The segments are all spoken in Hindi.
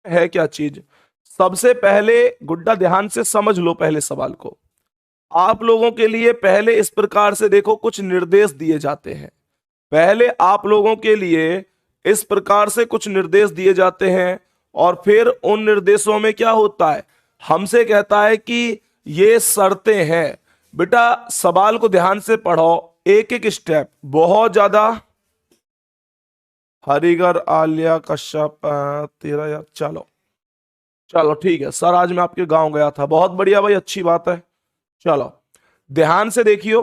है क्या चीज? सबसे पहले गुड्डा ध्यान से समझ लो पहले सवाल को। आप लोगों के लिए पहले इस प्रकार से देखो, कुछ निर्देश दिए जाते हैं। पहले आप लोगों के लिए इस प्रकार से कुछ निर्देश दिए जाते हैं, और फिर उन निर्देशों में क्या होता है, हमसे कहता है कि ये शर्तें हैं। बेटा सवाल को ध्यान से पढ़ो, एक एक स्टेप, बहुत ज्यादा। हरिगर आलिया कश्यप तेरा यार, चलो चलो ठीक है सर, आज मैं आपके गांव गया था, बहुत बढ़िया भाई, अच्छी बात है। चलो ध्यान से देखियो।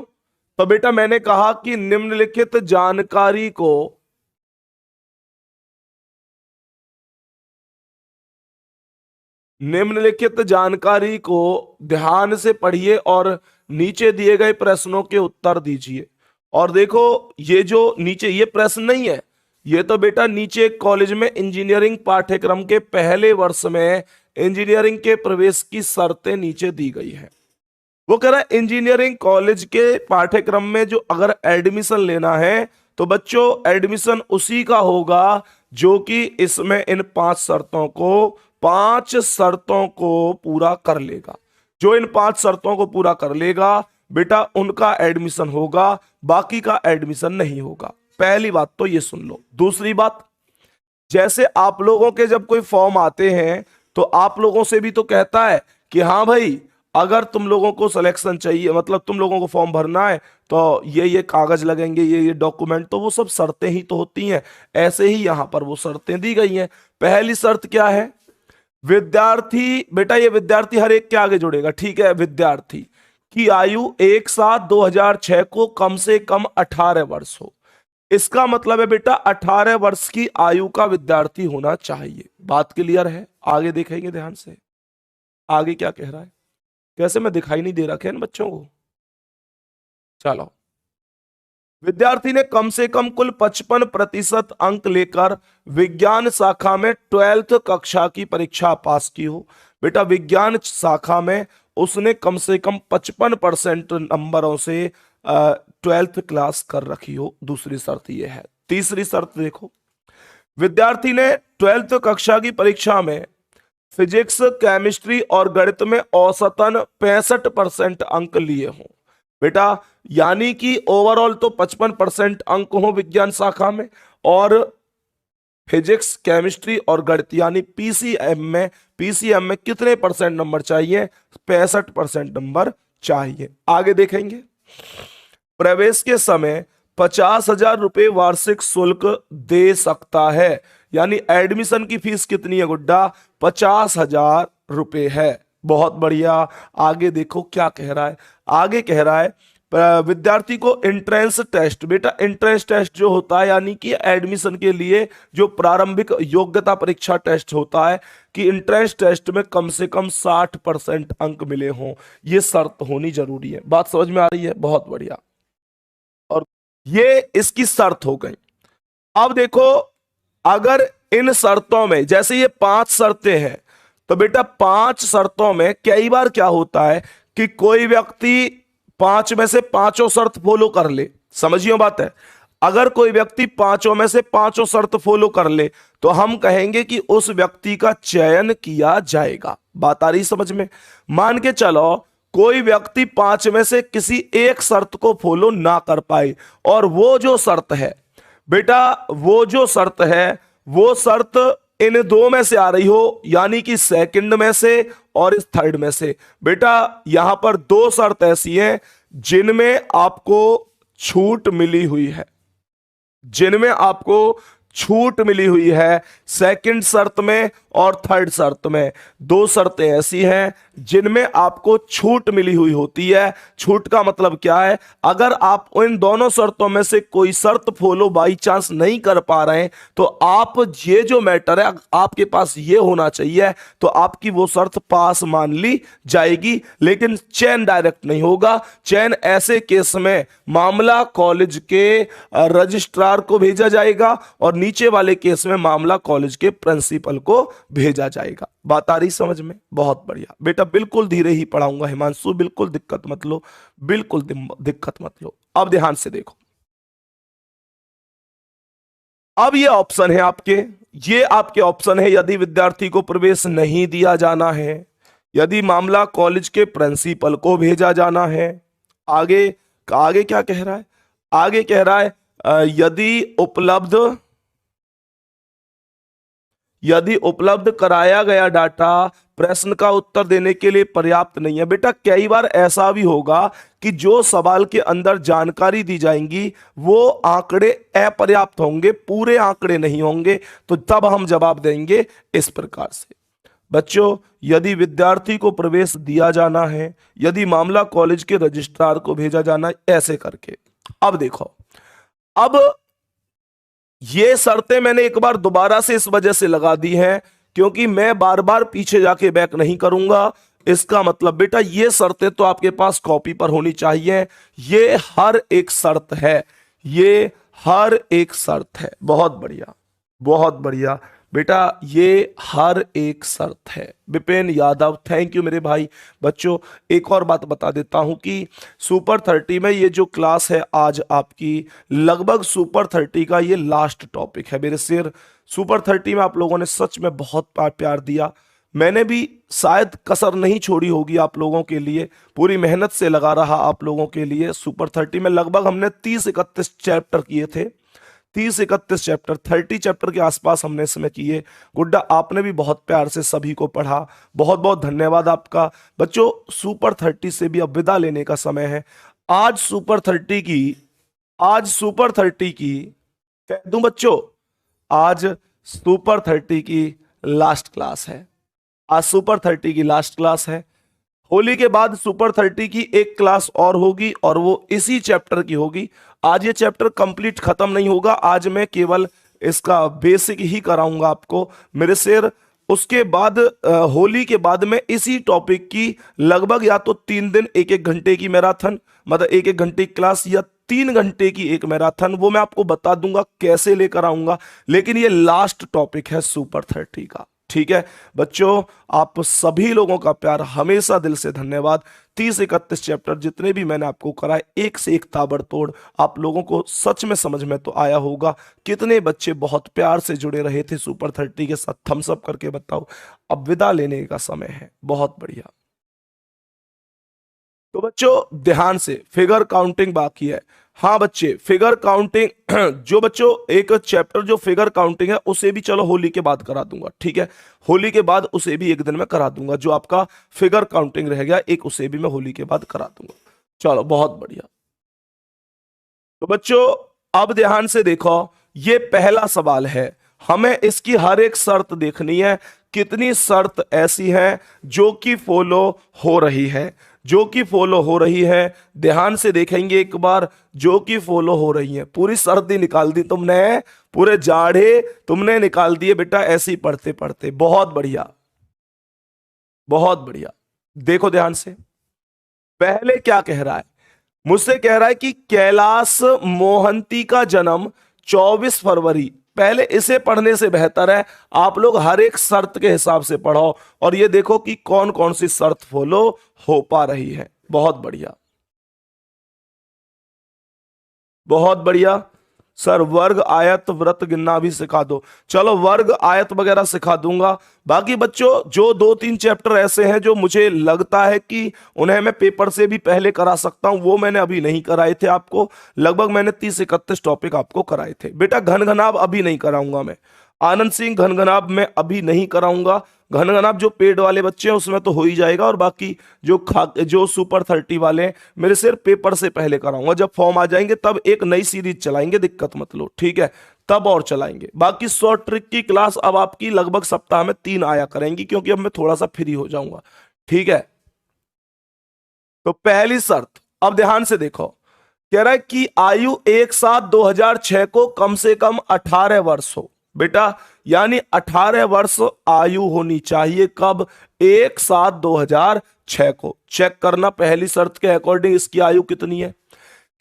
तो बेटा मैंने कहा कि निम्नलिखित जानकारी को निम्नलिखित जानकारी को ध्यान से पढ़िए और नीचे दिए गए प्रश्नों के उत्तर दीजिए। और देखो ये जो नीचे ये प्रश्न नहीं है, ये तो बेटा नीचे कॉलेज में इंजीनियरिंग पाठ्यक्रम के पहले वर्ष में इंजीनियरिंग के प्रवेश की शर्तें नीचे दी गई है। वो कह रहा है इंजीनियरिंग कॉलेज के पाठ्यक्रम में जो अगर एडमिशन लेना है तो बच्चों एडमिशन उसी का होगा जो कि इसमें इन पांच शर्तों को पूरा कर लेगा। जो इन पांच शर्तों को पूरा कर लेगा बेटा उनका एडमिशन होगा, बाकी का एडमिशन नहीं होगा। पहली बात तो ये सुन लो। दूसरी बात, जैसे आप लोगों के जब कोई फॉर्म आते हैं तो आप लोगों से भी तो कहता है कि हाँ भाई अगर तुम लोगों को सिलेक्शन चाहिए, मतलब तुम लोगों को फॉर्म भरना है तो ये कागज लगेंगे, ये डॉक्यूमेंट, तो वो सब शर्तें ही तो होती हैं। ऐसे ही यहां पर वो शर्तें दी गई हैं। पहली शर्त क्या है? विद्यार्थी, बेटा ये विद्यार्थी हर एक के आगे जुड़ेगा, ठीक है। विद्यार्थी की आयु 1/7/2006 को कम से कम 18 वर्ष हो। इसका मतलब है बेटा 18 वर्ष की आयु का विद्यार्थी होना चाहिए। बात क्लियर है? आगे देखेंगे ध्यान से, आगे क्या कह रहा है। कैसे मैं दिखाई नहीं दे रखा है इन बच्चों को। चलो, विद्यार्थी ने कम से कम कुल 55% अंक लेकर विज्ञान शाखा में 12th कक्षा की परीक्षा पास की हो। बेटा विज्ञान शाखा में उसने कम से कम 55% नंबरों से 12th क्लास कर रखी हो। दूसरी शर्त यह है। तीसरी शर्त देखो, विद्यार्थी ने 12th कक्षा की परीक्षा में फिजिक्स, केमिस्ट्री और गणित में औसतन 65% अंक लिए हों। बेटा यानी कि ओवरऑल तो 55% अंक हो विज्ञान शाखा में, और फिजिक्स, केमिस्ट्री और गणित यानी पीसीएम में कितने परसेंट नंबर चाहिए? 65% नंबर चाहिए। आगे देखेंगे, प्रवेश के समय 50,000 रुपए वार्षिक शुल्क दे सकता है। यानी एडमिशन की फीस कितनी है गुड्डा? 50,000 रुपए है। बहुत बढ़िया। आगे देखो क्या कह रहा है। आगे कह रहा है विद्यार्थी को एंट्रेंस टेस्ट, बेटा एंट्रेंस टेस्ट जो होता है यानी कि एडमिशन के लिए जो प्रारंभिक योग्यता परीक्षा टेस्ट होता है, कि एंट्रेंस टेस्ट में कम से कम 60% अंक मिले हों। यह शर्त होनी जरूरी है। बात समझ में आ रही है? बहुत बढ़िया। और ये इसकी शर्त हो गई। अब देखो, अगर इन शर्तों में जैसे ये 5 शर्तें हैं, तो बेटा 5 शर्तों में कई बार क्या होता है कि कोई व्यक्ति 5 में से 5 शर्त फॉलो कर ले। समझियो बात है। अगर कोई व्यक्ति 5 में से 5 शर्त फॉलो कर ले तो हम कहेंगे कि उस व्यक्ति का चयन किया जाएगा। बात आ रही समझ में? मान के चलो कोई व्यक्ति 5 में से किसी एक शर्त को फॉलो ना कर पाए, और वो जो शर्त है बेटा, वो जो शर्त है वो शर्त इन 2 में से आ रही हो, यानी कि सेकंड में से और इस थर्ड में से। बेटा यहां पर 2 शर्त ऐसी हैं जिनमें आपको छूट मिली हुई है, जिनमें आपको छूट मिली हुई है। सेकंड शर्त में और थर्ड शर्त में 2 शर्तें ऐसी हैं जिनमें आपको छूट मिली हुई होती है। छूट का मतलब क्या है? अगर आप इन दोनों शर्तों में से कोई शर्त फॉलो बाई चांस नहीं कर पा रहे हैं तो आप ये जो मैटर है आपके पास ये होना चाहिए, तो आपकी वो शर्त पास मान ली जाएगी। लेकिन चयन डायरेक्ट नहीं होगा। चयन ऐसे केस में मामला कॉलेज के रजिस्ट्रार को भेजा जाएगा और नीचे वाले केस में मामला कॉलेज के प्रिंसिपल को भेजा जाएगा। बात आ रही समझ में? बहुत बढ़िया बेटा, बिल्कुल धीरे ही पढ़ाऊंगा हिमांशु, बिल्कुल दिक्कत मत लो, बिल्कुल दिक्कत मत लो। अब ध्यान से देखो, अब ये ऑप्शन है आपके, ये आपके ऑप्शन है। यदि विद्यार्थी को प्रवेश नहीं दिया जाना है, यदि मामला कॉलेज के प्रिंसिपल को भेजा जाना है, आगे आगे क्या कह रहा है, आगे कह रहा है यदि उपलब्ध कराया गया डाटा प्रश्न का उत्तर देने के लिए पर्याप्त नहीं है। बेटा कई बार ऐसा भी होगा कि जो सवाल के अंदर जानकारी दी जाएंगी वो आंकड़े अपर्याप्त होंगे, पूरे आंकड़े नहीं होंगे, तो तब हम जवाब देंगे इस प्रकार से। बच्चों, यदि विद्यार्थी को प्रवेश दिया जाना है, यदि मामला कॉलेज के रजिस्ट्रार को भेजा जाना है, ऐसे करके। अब देखो, अब ये शर्तें मैंने एक बार दोबारा से इस वजह से लगा दी हैं क्योंकि मैं बार बार पीछे जाके बैक नहीं करूंगा। इसका मतलब बेटा ये शर्तें तो आपके पास कॉपी पर होनी चाहिए। ये हर एक शर्त है, ये हर एक शर्त है। बहुत बढ़िया, बहुत बढ़िया बेटा, ये हर एक शर्त है। विपिन यादव, थैंक यू मेरे भाई। बच्चों एक और बात बता देता हूं कि सुपर 30 में ये जो क्लास है आज आपकी, लगभग सुपर 30 का ये लास्ट टॉपिक है मेरे शेर। सुपर 30 में आप लोगों ने सच में बहुत प्यार दिया, मैंने भी शायद कसर नहीं छोड़ी होगी आप लोगों के लिए, पूरी मेहनत से लगा रहा आप लोगों के लिए। सुपर 30 में लगभग हमने 30-31 चैप्टर किए थे, 30-31 चैप्टर, 30 चैप्टर के आसपास हमने इसमें किए। गुड्डा आपने भी बहुत प्यार से सभी को पढ़ा, बहुत बहुत धन्यवाद आपका। बच्चों सुपर 30 से भी अब विदा लेने का समय है। आज सुपर 30 की कह दूं बच्चों, आज सुपर 30 की लास्ट क्लास है। आज सुपर 30 की लास्ट क्लास है। होली के बाद सुपर 30 की एक क्लास और होगी और वो इसी चैप्टर की होगी। आज ये चैप्टर कंप्लीट खत्म नहीं होगा, आज मैं केवल इसका बेसिक ही कराऊंगा आपको मेरे शेर। उसके बाद होली के बाद में इसी टॉपिक की लगभग या तो 3 दिन 1-1 घंटे की मैराथन, मतलब 1-1 घंटे की क्लास या 3 घंटे की एक मैराथन, वो मैं आपको बता दूंगा कैसे लेकर आऊंगा। लेकिन ये लास्ट टॉपिक है सुपर 30 का, ठीक है बच्चों। आप सभी लोगों का प्यार, हमेशा दिल से धन्यवाद। 30-31 चैप्टर जितने भी मैंने आपको कराए, एक से एक ताबड़तोड़, आप लोगों को सच में समझ में तो आया होगा। कितने बच्चे बहुत प्यार से जुड़े रहे थे सुपर 30 के साथ, थम्स अप करके बताओ। अब विदा लेने का समय है। बहुत बढ़िया। तो बच्चों ध्यान से, फिगर काउंटिंग बाकी है। हाँ बच्चे, फिगर काउंटिंग जो बच्चों एक चैप्टर जो फिगर काउंटिंग है उसे भी चलो होली के बाद करा दूंगा, ठीक है। होली के बाद उसे भी एक दिन में करा दूंगा, जो आपका फिगर काउंटिंग रह गया एक, उसे भी मैं होली के बाद करा दूंगा। चलो बहुत बढ़िया। तो बच्चों अब ध्यान से देखो, ये पहला सवाल है, हमें इसकी हर एक शर्त देखनी है। कितनी शर्त ऐसी हैं जो कि फॉलो हो रही है, जो कि फॉलो हो रही है। ध्यान से देखेंगे एक बार, जो कि फॉलो हो रही है। पूरी सर्दी निकाल दी तुमने, पूरे जाड़े तुमने निकाल दिए बेटा ऐसे ही पढ़ते पढ़ते। बहुत बढ़िया, बहुत बढ़िया। देखो ध्यान से, पहले क्या कह रहा है, मुझसे कह रहा है कि कैलाश मोहंती का जन्म 24 फरवरी। पहले इसे पढ़ने से बेहतर है आप लोग हर एक शर्त के हिसाब से पढ़ो और ये देखो कि कौन कौन सी शर्त फॉलो हो पा रही है। बहुत बढ़िया, बहुत बढ़िया। सर वर्ग आयत व्रत गिनना भी सिखा दो। चलो वर्ग आयत वगैरह सिखा दूंगा। बाकी बच्चों जो 2-3 चैप्टर ऐसे हैं जो मुझे लगता है कि उन्हें मैं पेपर से भी पहले करा सकता हूं, वो मैंने अभी नहीं कराए थे आपको। लगभग मैंने 30-31 टॉपिक आपको कराए थे बेटा। घनघनाभ अभी नहीं कराऊंगा मैं, आनंद सिंह घनघनाभ में अभी नहीं कराऊंगा। घनघनाभ जो पेड वाले बच्चे हैं उसमें तो हो ही जाएगा, और बाकी जो सुपर 30 वाले हैं मेरे सिर्फ पेपर से पहले कराऊंगा। जब फॉर्म आ जाएंगे तब एक नई सीरीज चलाएंगे, दिक्कत मत लो, ठीक है, तब और चलाएंगे। बाकी शॉर्ट ट्रिक की क्लास अब आपकी लगभग सप्ताह में 3 आया करेंगी, क्योंकि अब मैं थोड़ा सा फ्री हो जाऊंगा, ठीक है। तो पहली शर्त, अब ध्यान से देखो, कह रहा है कि आयु 1/7/2006 को कम से कम 18 वर्ष हो बेटा, यानी 18 वर्ष आयु होनी चाहिए। कब? 1/7/2006 को। चेक करना पहली शर्त के अकॉर्डिंग इसकी आयु कितनी है।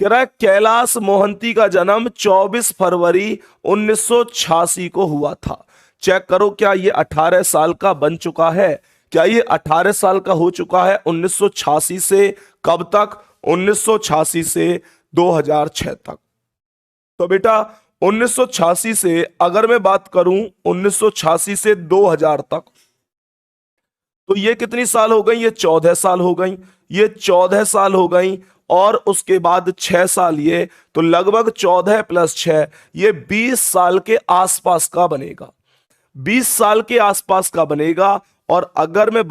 कह रहा है कैलाश मोहंती का जन्म 24 फरवरी 1986 को हुआ था। चेक करो क्या ये 18 साल का बन चुका है, क्या ये 18 साल का हो चुका है 1986 से कब तक? 1986 से 2006 तक। तो बेटा 1986 से अगर मैं बात करूं 1986 से 2000 तक, तो ये कितनी साल हो गई? ये 14 साल हो गई। ये 14 साल हो गई और उसके बाद 6 साल ये, तो लगभग 14 प्लस 6 ये 20 साल के आसपास का बनेगा। 20 साल के आसपास का बनेगा। और अगर मैं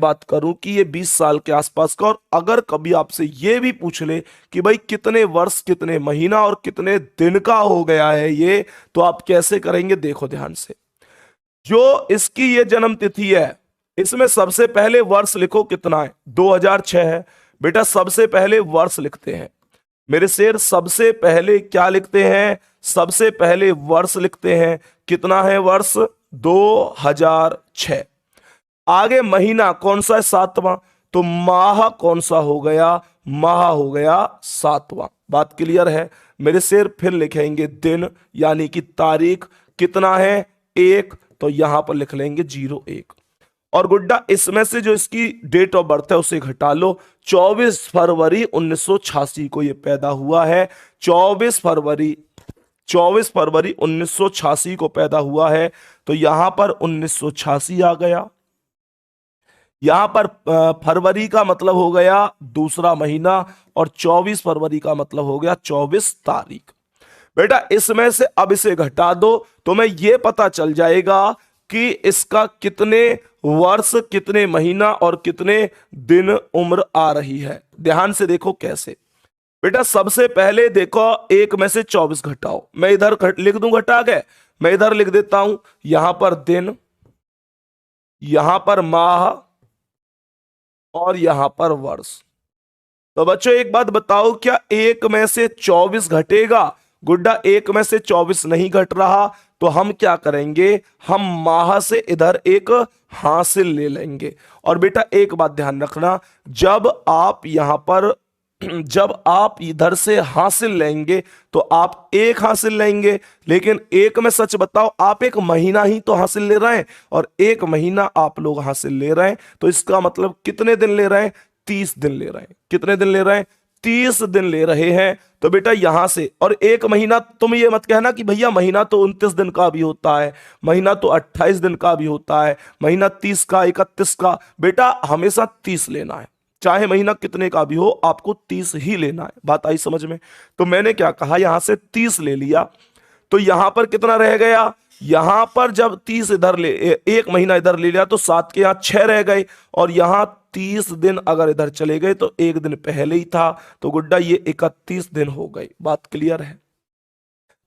बात करूं कि ये 20 साल के आसपास का, और अगर कभी आपसे ये भी पूछ ले कि भाई कितने वर्ष, कितने महीना और कितने दिन का हो गया है ये, तो आप कैसे करेंगे? देखो ध्यान से। जो इसकी ये जन्म तिथि है, इसमें सबसे पहले वर्ष लिखो कितना है? 2006 है। बेटा सबसे पहले वर्ष लिखते हैं मेरे शेर, सबसे पहले क्या लिखते हैं? सबसे पहले वर्ष लिखते हैं। कितना है वर्ष? 2006। आगे महीना कौन सा है? 7वां। तो माह कौन सा हो गया? माह हो गया 7वां। बात क्लियर है मेरे शेर? फिर लिखेंगे दिन यानी कि तारीख। कितना है? 1। तो यहां पर लिख लेंगे 01। और गुड्डा इसमें से जो इसकी डेट ऑफ बर्थ है उसे घटा लो। 24 फरवरी 1986 को ये पैदा हुआ है। 24 फरवरी 1986 को पैदा हुआ है। तो यहां पर 1986 आ गया। यहां पर फरवरी का मतलब हो गया दूसरा महीना, और 24 फरवरी का मतलब हो गया 24 तारीख। बेटा इसमें से अब इसे घटा दो तो मैं ये पता चल जाएगा कि इसका कितने वर्ष, कितने महीना और कितने दिन उम्र आ रही है। ध्यान से देखो कैसे। बेटा सबसे पहले देखो 1 में से 24 घटाओ। मैं इधर लिख दूं घटा के, मैं इधर लिख देता हूं। यहां पर दिन, यहां पर माह और यहां पर वर्ष। तो बच्चों एक बात बताओ, क्या 1 में से 24 घटेगा? गुड्डा 1 में से 24 नहीं घट रहा, तो हम क्या करेंगे? हम माह से इधर एक हासिल ले लेंगे। और बेटा एक बात ध्यान रखना, जब आप इधर से हासिल लेंगे तो आप एक हासिल लेंगे, लेकिन एक में सच बताओ आप एक महीना ही तो हासिल ले रहे हैं, और एक महीना आप लोग हासिल ले रहे हैं, तो इसका मतलब कितने दिन ले रहे हैं? 30 दिन ले रहे हैं। कितने दिन ले रहे हैं? 30 दिन ले रहे हैं। तो बेटा यहां से, और एक महीना, तुम ये मत कहना कि भैया महीना तो 29 दिन का भी होता है, महीना तो 28 दिन का भी होता है, महीना 30 का, 31 का। बेटा हमेशा 30 लेना है, चाहे महीना कितने का भी हो, आपको 30 ही लेना है। बात आई समझ में? तो मैंने क्या कहा, यहां से 30 ले लिया, तो यहां पर कितना रह गया? यहां पर जब 30 इधर ले, एक महीना इधर ले लिया तो 7 के यहां 6 रह गए, और यहां 30 दिन अगर इधर चले गए तो एक दिन पहले ही था, तो गुड्डा ये 31 दिन हो गए। बात क्लियर है?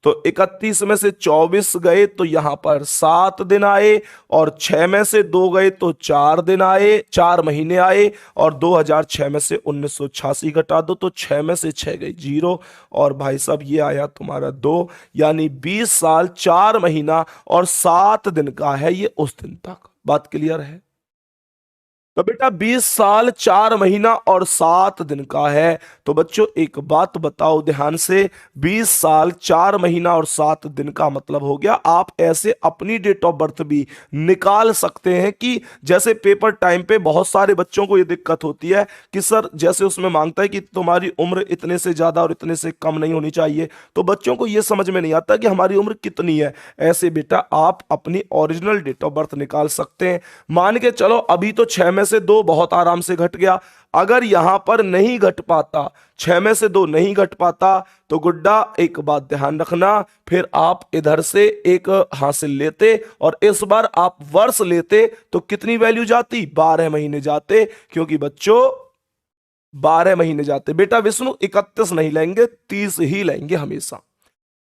तो 31 में से 24 गए तो यहां पर 7 दिन आए, और 6 में से 2 गए तो 4 दिन आए, 4 महीने आए, और 2006 में से 1986 घटा दो तो 6 में से 6 गई 0, और भाई साहब ये आया तुम्हारा 2, यानी 20 साल 4 महीना और 7 दिन का है ये उस दिन तक। बात क्लियर है? तो बेटा 20 साल 4 महीना और 7 दिन का है। तो बच्चों एक बात बताओ ध्यान से, 20 साल 4 महीना और 7 दिन का मतलब हो गया, आप ऐसे अपनी डेट ऑफ बर्थ भी निकाल सकते हैं कि जैसे पेपर टाइम पे बहुत सारे बच्चों को ये दिक्कत होती है कि सर जैसे उसमें मांगता है कि तुम्हारी उम्र इतने से ज्यादा और इतने से कम नहीं होनी चाहिए, तो बच्चों को ये समझ में नहीं आता कि हमारी उम्र कितनी है। ऐसे बेटा आप अपनी ओरिजिनल डेट ऑफ बर्थ निकाल सकते हैं। मान के चलो अभी तो 6 में से 2 बहुत आराम से घट गया, अगर यहां पर नहीं घट पाता, 6 में से 2 नहीं घट पाता, तो गुड्डा एक बात ध्यान रखना, फिर आप इधर से एक हासिल लेते और इस बार आप वर्ष लेते तो कितनी वैल्यू जाती? 12 महीने जाते, क्योंकि बच्चों 12 महीने जाते। बेटा विष्णु 31 नहीं लेंगे, 30 ही लेंगे हमेशा,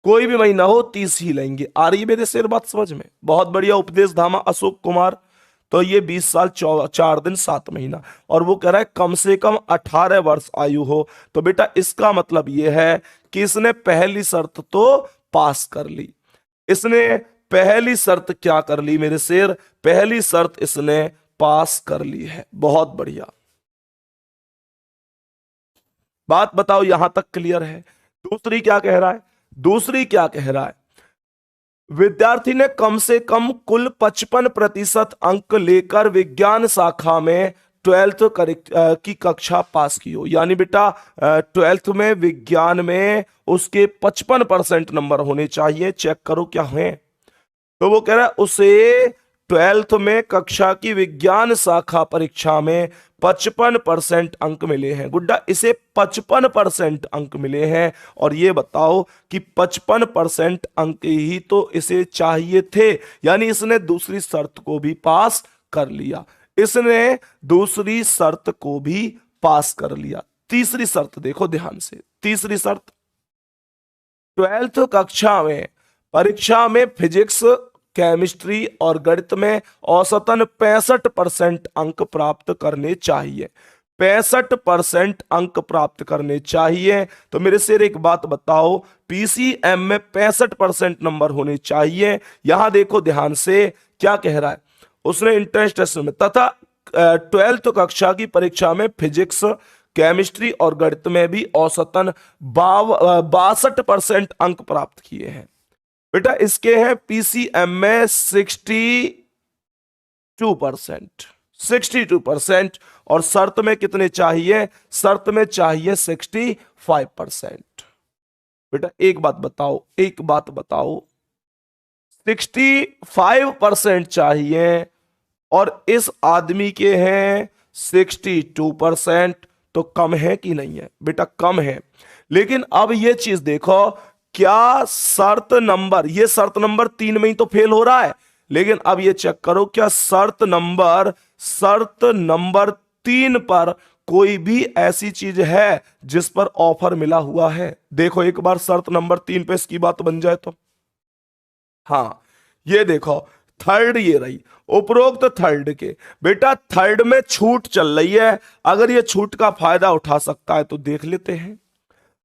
कोई भी महीना हो 30 ही लेंगे। आ रही है मेरे शेर बात समझ में? बहुत बढ़िया उपदेश धामा अशोक कुमार। तो ये 20 साल 4 दिन 7 महीना, और वो कह रहा है कम से कम 18 वर्ष आयु हो। तो बेटा इसका मतलब ये है कि इसने पहली शर्त तो पास कर ली। इसने पहली शर्त क्या कर ली मेरे शेर? पहली शर्त इसने पास कर ली है। बहुत बढ़िया। बात बताओ यहां तक क्लियर है? दूसरी क्या कह रहा है? दूसरी क्या कह रहा है? विद्यार्थी ने कम से कम कुल 55% अंक लेकर विज्ञान शाखा में ट्वेल्थ की कक्षा पास की हो, यानी बेटा ट्वेल्थ में विज्ञान में उसके 55% नंबर होने चाहिए। चेक करो क्या है। तो वो कह रहा है उसे ट्वेल्थ में कक्षा की विज्ञान शाखा परीक्षा में 55% अंक मिले हैं। गुड्डा, इसे 55% अंक मिले हैं। और ये बताओ कि 55% अंक ही तो इसे चाहिए थे, यानी इसने दूसरी शर्त को भी पास कर लिया। इसने दूसरी शर्त को भी पास कर लिया। तीसरी शर्त देखो ध्यान से। तीसरी शर्त, ट्वेल्थ कक्षा में परीक्षा में फिजिक्स, केमिस्ट्री और गणित में औसतन 65% अंक प्राप्त करने चाहिए। 65% अंक प्राप्त करने चाहिए। तो मेरे से एक बात बताओ, पीसीएम में 65% नंबर होने चाहिए। यहां देखो ध्यान से क्या कह रहा है। उसने एंट्रेंस टेस्ट में तथा ट्वेल्थ कक्षा की परीक्षा में फिजिक्स, केमिस्ट्री और गणित में भी औसतन 62% अंक प्राप्त किए हैं। बेटा इसके हैं पीसीएम में 62%। और शर्त में कितने चाहिए? शर्त में चाहिए 65%। बेटा एक बात बताओ, 65% चाहिए और इस आदमी के हैं 62%, तो कम है कि नहीं है? बेटा कम है। लेकिन अब ये चीज देखो, क्या शर्त नंबर, ये शर्त नंबर 3 में ही तो फेल हो रहा है। लेकिन अब ये चेक करो, क्या शर्त नंबर 3 पर कोई भी ऐसी चीज है जिस पर ऑफर मिला हुआ है? देखो एक बार शर्त नंबर 3 पे इसकी बात बन जाए तो। हाँ, ये देखो थर्ड ये रही, उपरोक्त थर्ड के। बेटा थर्ड में छूट चल रही है, अगर ये छूट का फायदा उठा सकता है तो देख लेते हैं।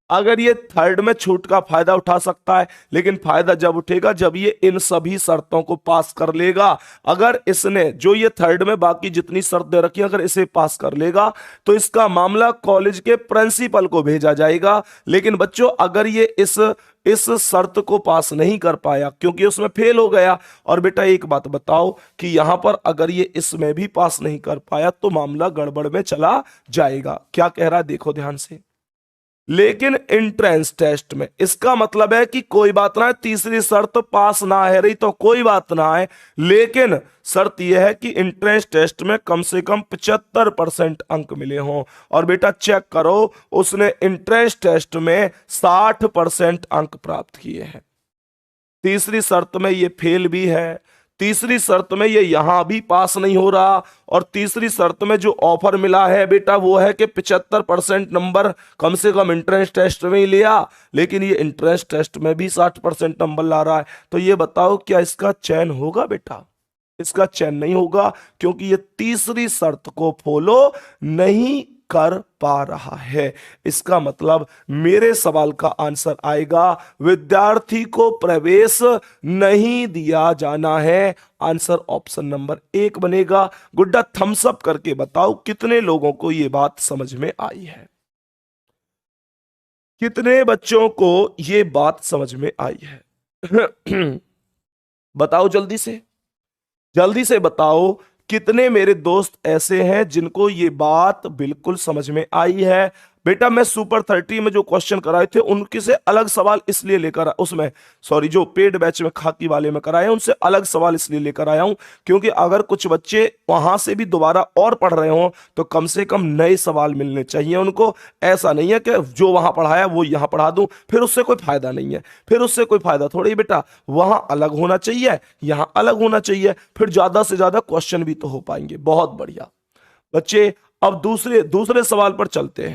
अगर ये थर्ड में छूट का फायदा उठा सकता है, लेकिन फायदा जब उठेगा जब ये इन सभी शर्तों को पास कर लेगा। अगर इसने जो ये थर्ड में बाकी जितनी शर्त दे रखी है, अगर इसे पास कर लेगा तो इसका मामला कॉलेज के प्रिंसिपल को भेजा जाएगा। लेकिन बच्चों अगर ये इस शर्त को पास नहीं कर पाया क्योंकि उसमें फेल हो गया, और बेटा एक बात बताओ कि यहां पर अगर ये इसमें भी पास नहीं कर पाया तो मामला गड़बड़ में चला जाएगा। क्या कह रहा है देखो ध्यान से। लेकिन एंट्रेंस टेस्ट में, इसका मतलब है कि कोई बात ना है, तीसरी शर्त पास ना है रही तो कोई बात ना है, लेकिन शर्त यह है कि एंट्रेंस टेस्ट में कम से कम 75% अंक मिले हों। और बेटा चेक करो, उसने एंट्रेंस टेस्ट में 60% अंक प्राप्त किए हैं। तीसरी शर्त में ये फेल भी है, तीसरी शर्त में ये यहां भी पास नहीं हो रहा, और तीसरी शर्त में जो ऑफर मिला है बेटा वो है कि 75% नंबर कम से कम एंट्रेंस टेस्ट में ही लिया, लेकिन ये एंट्रेंस टेस्ट में भी 60% नंबर ला रहा है। तो ये बताओ क्या इसका चयन होगा? बेटा इसका चयन नहीं होगा, क्योंकि ये तीसरी शर्त को फॉलो नहीं कर पा रहा है। इसका मतलब मेरे सवाल का आंसर आएगा, विद्यार्थी को प्रवेश नहीं दिया जाना है। आंसर ऑप्शन नंबर 1 बनेगा। गुड्डा थम्स अप करके बताओ कितने लोगों को यह बात समझ में आई है? कितने बच्चों को यह बात समझ में आई है? बताओ जल्दी से बताओ। कितने मेरे दोस्त ऐसे हैं जिनको ये बात बिल्कुल समझ में आई है? बेटा मैं सुपर 30 में जो क्वेश्चन कराए थे उनके से अलग सवाल इसलिए लेकर उसमें सॉरी जो पेड बैच में खाकी वाले में कराए उनसे अलग सवाल इसलिए लेकर आया हूं क्योंकि अगर कुछ बच्चे वहां से भी दोबारा और पढ़ रहे हो तो कम से कम नए सवाल मिलने चाहिए उनको। ऐसा नहीं है कि जो वहां पढ़ाया वो यहां पढ़ा दूं, फिर उससे कोई फायदा नहीं है, फिर उससे कोई फायदा थोड़ी। बेटा वहां अलग होना चाहिए, यहां अलग होना चाहिए, फिर ज्यादा से ज्यादा क्वेश्चन भी तो हो पाएंगे। बहुत बढ़िया बच्चे, अब दूसरे सवाल पर चलते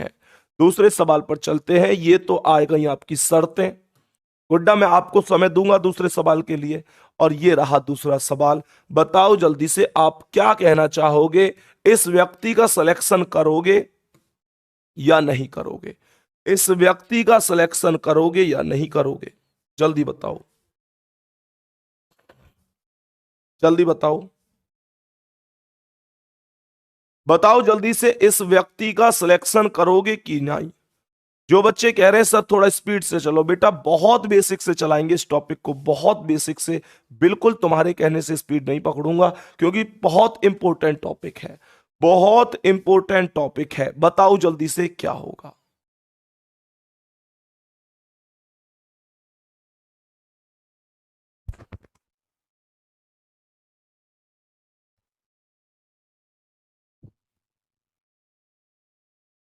हैं। ये तो आ गई आपकी शर्तें। गुड्डा मैं आपको समय दूंगा दूसरे सवाल के लिए, और ये रहा दूसरा सवाल। बताओ जल्दी से आप क्या कहना चाहोगे, इस व्यक्ति का सिलेक्शन करोगे या नहीं करोगे? इस व्यक्ति का सिलेक्शन करोगे या नहीं करोगे? जल्दी बताओ, बताओ जल्दी से, इस व्यक्ति का सिलेक्शन करोगे कि नहीं? जो बच्चे कह रहे हैं सर थोड़ा स्पीड से चलो, बेटा बहुत बेसिक से चलाएंगे इस टॉपिक को, बहुत बेसिक से, बिल्कुल तुम्हारे कहने से स्पीड नहीं पकड़ूंगा क्योंकि बहुत इंपॉर्टेंट टॉपिक है। बहुत इंपॉर्टेंट टॉपिक है, बताओ जल्दी से क्या होगा।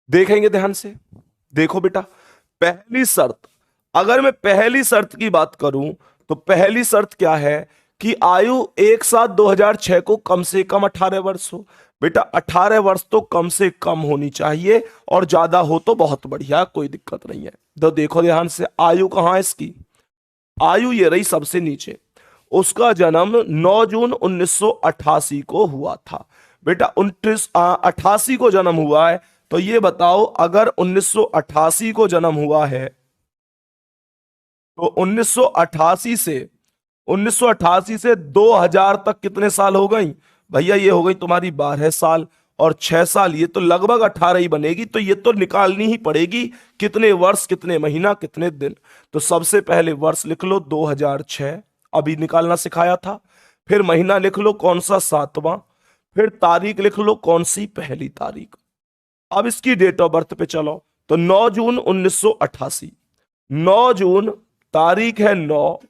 देखेंगे ध्यान से। देखो बेटा, पहली शर्त, अगर मैं पहली शर्त की बात करूं तो पहली शर्त क्या है कि आयु 1/7/2006 को कम से कम 18 वर्ष हो। बेटा 18 वर्ष तो कम से कम होनी चाहिए, और ज्यादा हो तो बहुत बढ़िया, कोई दिक्कत नहीं है। तो देखो ध्यान से, आयु कहाँ है इसकी, आयु ये रही सबसे नीचे। उसका जन्म 9 जून 1988 को हुआ था। बेटा 88 को जन्म हुआ है, तो ये बताओ अगर 1988 को जन्म हुआ है तो 1988 से 2000 तक कितने साल हो गई भैया, ये हो गई तुम्हारी 12 साल, और 6 साल ये तो लगभग 18 ही बनेगी। तो ये तो निकालनी ही पड़ेगी, कितने वर्ष कितने महीना कितने दिन। तो सबसे पहले वर्ष लिख लो 2006, अभी निकालना सिखाया था। फिर महीना लिख लो कौन सा, 7वां। फिर तारीख लिख लो कौन सी, पहली तारीख। अब इसकी डेट ऑफ बर्थ पे चलो, तो 9 जून 1988, 9 जून, तारीख है 9,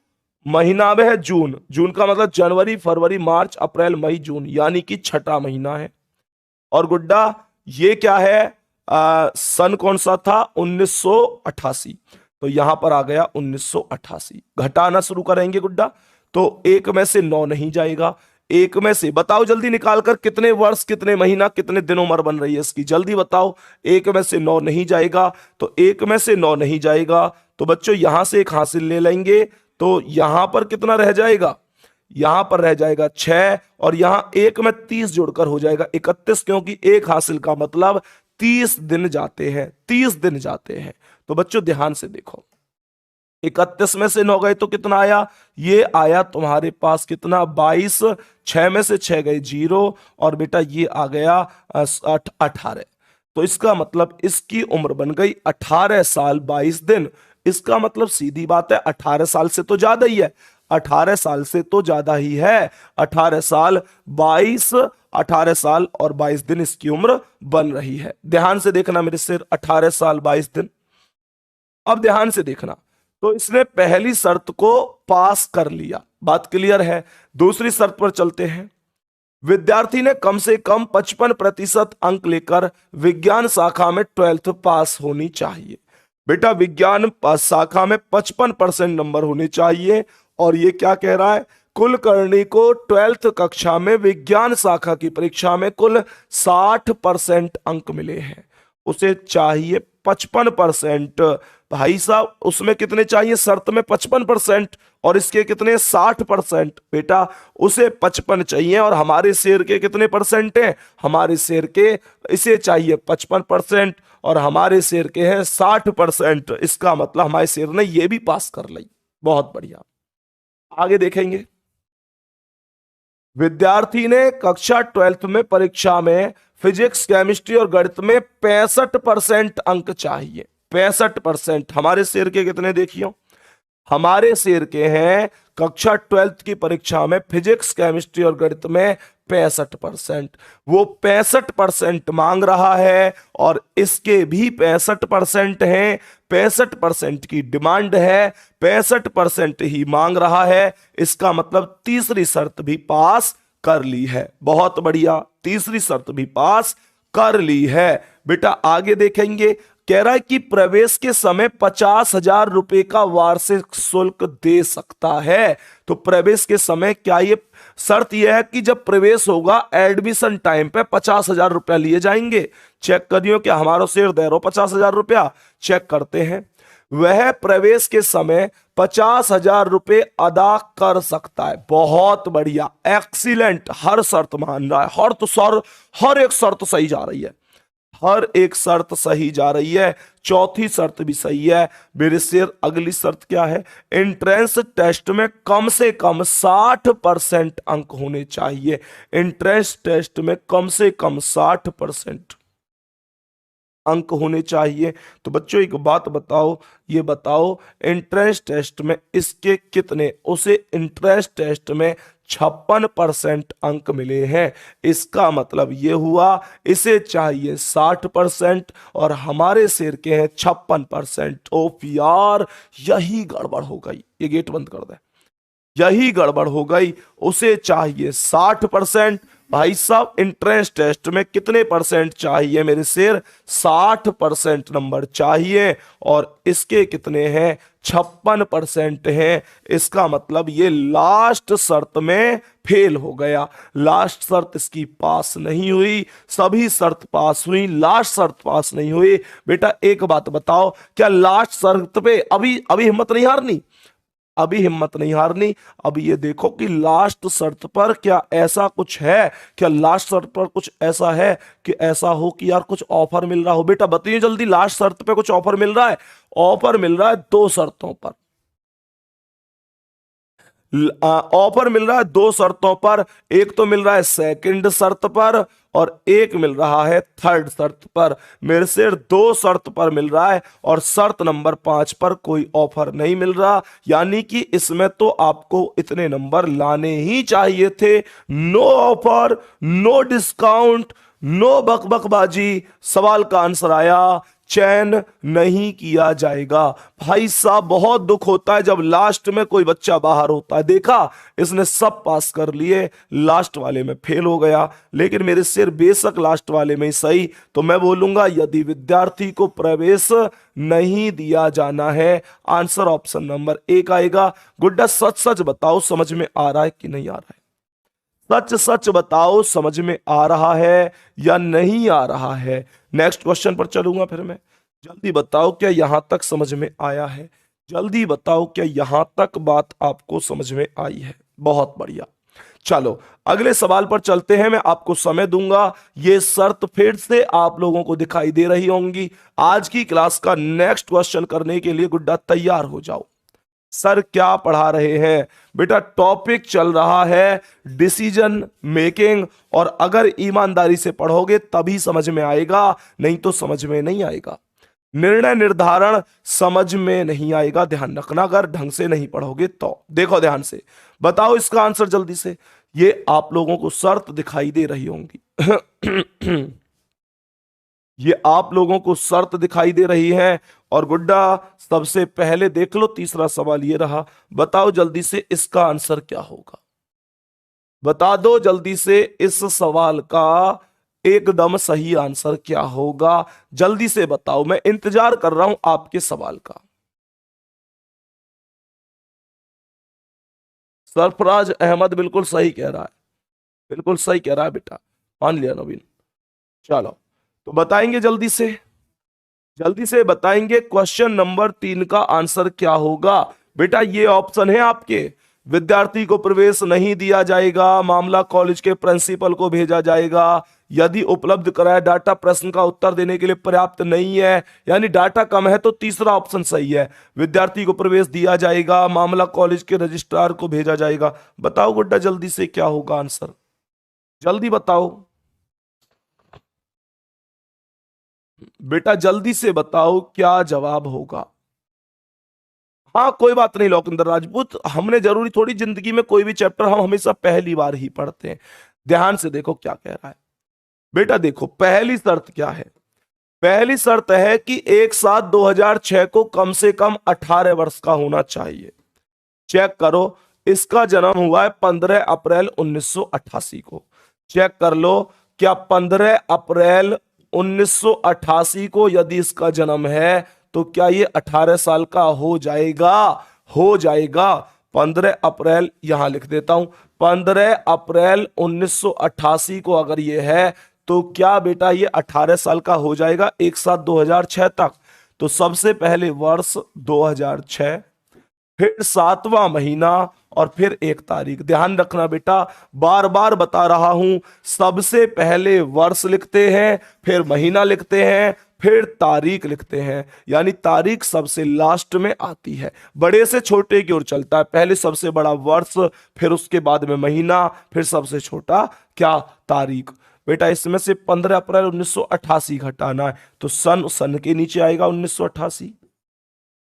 महीना में है जून, जून का मतलब जनवरी फरवरी मार्च अप्रैल मई जून, यानी कि छठा महीना है। और गुड्डा ये क्या है, सन कौन सा था, 1988, तो यहां पर आ गया 1988। घटाना शुरू करेंगे गुड्डा, तो एक में से 9 नहीं जाएगा, एक में से बताओ जल्दी निकाल कर, कितने वर्ष कितने महीना कितने दिन उम्र बन रही है इसकी, जल्दी बताओ। एक में से 9 नहीं जाएगा, तो एक में से 9 नहीं जाएगा, तो बच्चों यहां से एक हासिल ले लेंगे, तो यहां पर कितना रह जाएगा, यहां पर रह जाएगा 6, और यहां एक में 30 जोड़कर हो जाएगा 31, क्योंकि एक हासिल का मतलब 30 दिन जाते हैं, 30 दिन जाते हैं। तो बच्चों ध्यान से देखो, 31 में से 9 गए तो कितना आया, ये आया तुम्हारे पास कितना, 22, 6 में से 6 गए 0, और बेटा ये आ गया 18। तो इसका मतलब इसकी उम्र बन गई 18 साल 22 दिन। इसका मतलब सीधी बात है 18 साल से तो ज्यादा ही है, 18 साल से तो ज्यादा ही है, 18 साल 22, 18 साल और 22 दिन इसकी उम्र बन रही है। ध्यान से देखना मेरे सिर, 18 साल 22 दिन। अब ध्यान से देखना, तो इसने पहली शर्त को पास कर लिया, बात क्लियर है। दूसरी शर्त पर चलते हैं। विद्यार्थी ने कम से कम 55% अंक लेकर विज्ञान शाखा में 12th पास होनी चाहिए। बेटा विज्ञान शाखा में 55% नंबर होने चाहिए, और ये क्या कह रहा है, कुलकर्णी को 12th कक्षा में विज्ञान शाखा की परीक्षा में कुल 60% अंक मिले हैं, उसे चाहिए 55%। भाई साहब उसमें कितने चाहिए, शर्त में 55%, और इसके कितने 60%। बेटा उसे 55 चाहिए, और हमारे शेर के कितने परसेंट हैं, हमारे शेर के, इसे चाहिए 55%, और हमारे शेर के हैं 60%। इसका मतलब हमारे शेर ने ये भी पास कर ली, बहुत बढ़िया। आगे देखेंगे। विद्यार्थी ने कक्षा 12th में परीक्षा में फिजिक्स केमिस्ट्री और गणित में 65% अंक चाहिए, 65%। हमारे शेर के कितने देखियो, हमारे शेर के हैं कक्षा 12th की परीक्षा में फिजिक्स केमिस्ट्री और गणित में 65%। वो 65% मांग रहा है, और इसके भी 65% हैं, 65% की डिमांड है, 65% ही मांग रहा है। इसका मतलब तीसरी शर्त भी पास कर ली है, बहुत बढ़िया, तीसरी शर्त भी पास कर ली है। बेटा आगे देखेंगे, कह रहा है कि प्रवेश के समय 50,000 रुपए का वार्षिक शुल्क दे सकता है। तो प्रवेश के समय क्या ये शर्त यह है कि जब प्रवेश होगा एडमिशन टाइम पे 50,000 रुपया लिए जाएंगे। चेक करियो क्या हमारा शेर दे रहा 50,000 रुपया, चेक करते हैं। वह प्रवेश के समय 50,000 रुपए अदा कर सकता है, बहुत बढ़िया, एक्सीलेंट, हर शर्त मान रहा है, हर एक शर्त सही जा रही है, हर एक शर्त सही जा रही है। चौथी शर्त भी सही है मेरे शेर। अगली शर्त क्या है, एंट्रेंस टेस्ट में कम से कम 60% अंक होने चाहिए, एंट्रेंस टेस्ट में कम से कम 60%। अंक होने चाहिए। तो बच्चों एक बात बताओ, ये बताओ एंट्रेंस टेस्ट में इसके कितने, उसे एंट्रेंस टेस्ट में 56% अंक मिले हैं। इसका मतलब ये हुआ इसे चाहिए 60% और हमारे शेर के हैं 56%। ओफ यार, यही गड़बड़ हो गई, ये गेट बंद कर दे, यही गड़बड़ हो गई। उसे चाहिए 60%। भाई साहब एंट्रेंस टेस्ट में कितने परसेंट चाहिए मेरे शेर? 60% नंबर चाहिए और इसके कितने हैं? 56% हैं। इसका मतलब ये लास्ट शर्त में फेल हो गया। लास्ट शर्त इसकी पास नहीं हुई, सभी शर्त पास हुई, लास्ट शर्त पास नहीं हुई। बेटा एक बात बताओ, क्या लास्ट शर्त पे अभी अभी हिम्मत नहीं हारनी? अभी हिम्मत नहीं हारनी। अभी ये देखो कि लास्ट शर्त पर क्या ऐसा कुछ है, क्या लास्ट शर्त पर कुछ ऐसा है कि ऐसा हो कि यार कुछ ऑफर मिल रहा हो? बेटा बताइए जल्दी, लास्ट शर्त पे कुछ ऑफर मिल रहा है? ऑफर मिल रहा है दो शर्तों पर। ऑफर मिल रहा है दो शर्तों पर। एक तो मिल रहा है सेकंड शर्त पर और एक मिल रहा है थर्ड शर्त पर। मेरे से दो शर्त पर मिल रहा है और शर्त नंबर 5 पर कोई ऑफर नहीं मिल रहा। यानी कि इसमें तो आपको इतने नंबर लाने ही चाहिए थे। No offer, no discount, no बकबकबाजी। सवाल का आंसर आया चयन नहीं किया जाएगा। भाई साहब बहुत दुख होता है जब लास्ट में कोई बच्चा बाहर होता है। देखा, इसने सब पास कर लिए, लास्ट वाले में फेल हो गया। लेकिन मेरे सिर बेशक लास्ट वाले में ही सही, तो मैं बोलूंगा यदि विद्यार्थी को प्रवेश नहीं दिया जाना है, आंसर ऑप्शन नंबर 1 आएगा। गुड्डा सच सच बताओ समझ में आ रहा है कि नहीं आ रहा है? सच सच बताओ समझ में आ रहा है या नहीं आ रहा है? नेक्स्ट क्वेश्चन पर चलूंगा फिर मैं। जल्दी बताओ क्या यहां तक समझ में आया है? जल्दी बताओ क्या यहां तक बात आपको समझ में आई है? बहुत बढ़िया। चलो अगले सवाल पर चलते हैं। मैं आपको समय दूंगा। ये शर्त फिर से आप लोगों को दिखाई दे रही होंगी। आज की क्लास का नेक्स्ट क्वेश्चन करने के लिए गुड्डा तैयार हो जाओ। सर क्या पढ़ा रहे हैं? बेटा टॉपिक चल रहा है डिसीजन मेकिंग, और अगर ईमानदारी से पढ़ोगे तभी समझ में आएगा, नहीं तो समझ में नहीं आएगा। निर्णय निर्धारण समझ में नहीं आएगा, ध्यान रखना अगर ढंग से नहीं पढ़ोगे तो। देखो ध्यान से बताओ इसका आंसर जल्दी से। ये आप लोगों को शर्त दिखाई दे रही होंगी ये आप लोगों को शर्त दिखाई दे रही है। और गुड्डा सबसे पहले देख लो तीसरा सवाल ये रहा। बताओ जल्दी से इसका आंसर क्या होगा? बता दो जल्दी से इस सवाल का एकदम सही आंसर क्या होगा? जल्दी से बताओ, मैं इंतजार कर रहा हूं आपके सवाल का। सरफराज अहमद बिल्कुल सही कह रहा है, बिल्कुल सही कह रहा है बेटा, मान लिया नवीन। चलो तो बताएंगे जल्दी से, जल्दी से बताएंगे क्वेश्चन नंबर 3 का आंसर क्या होगा? बेटा ये ऑप्शन है आपके। विद्यार्थी को प्रवेश नहीं दिया जाएगा, मामला कॉलेज के प्रिंसिपल को भेजा जाएगा, यदि उपलब्ध कराया डाटा प्रश्न का उत्तर देने के लिए पर्याप्त नहीं है, यानी डाटा कम है, तो तीसरा ऑप्शन सही है। विद्यार्थी को प्रवेश दिया जाएगा, मामला कॉलेज के रजिस्ट्रार को भेजा जाएगा। बताओ गुड्डा जल्दी से क्या होगा आंसर? जल्दी बताओ बेटा, जल्दी से बताओ क्या जवाब होगा? हाँ कोई बात नहीं लौकिंदर राजपूत, हमने जरूरी थोड़ी जिंदगी में कोई भी चैप्टर हम हमेशा पहली बार ही पढ़ते हैं। ध्यान से देखो क्या कह रहा है बेटा। देखो पहली शर्त क्या है? पहली शर्त है कि 1/7/2006 को कम से कम 18 वर्ष का होना चाहिए। चेक करो, इसका जन्म हुआ है 15 अप्रैल 1988 को। चेक कर लो, क्या 15 अप्रैल 1988 को यदि इसका जन्म है तो क्या ये 18 साल का हो जाएगा? हो जाएगा। 15 अप्रैल यहां लिख देता हूं, 15 अप्रैल 1988 को अगर ये है तो क्या बेटा ये 18 साल का हो जाएगा 1/7/2006 तक? तो सबसे पहले वर्ष 2006, फिर 7वां महीना और फिर 1 तारीख। ध्यान रखना बेटा, बार बार बता रहा हूं, सबसे पहले वर्ष लिखते हैं, फिर महीना लिखते हैं, फिर तारीख लिखते हैं, यानी तारीख सबसे लास्ट में आती है। बड़े से छोटे की ओर चलता है, पहले सबसे बड़ा वर्ष, फिर उसके बाद में महीना, फिर सबसे छोटा क्या? तारीख। बेटा इसमें से 15 अप्रैल 1988 घटाना है, तो सन सन के नीचे आएगा 1988।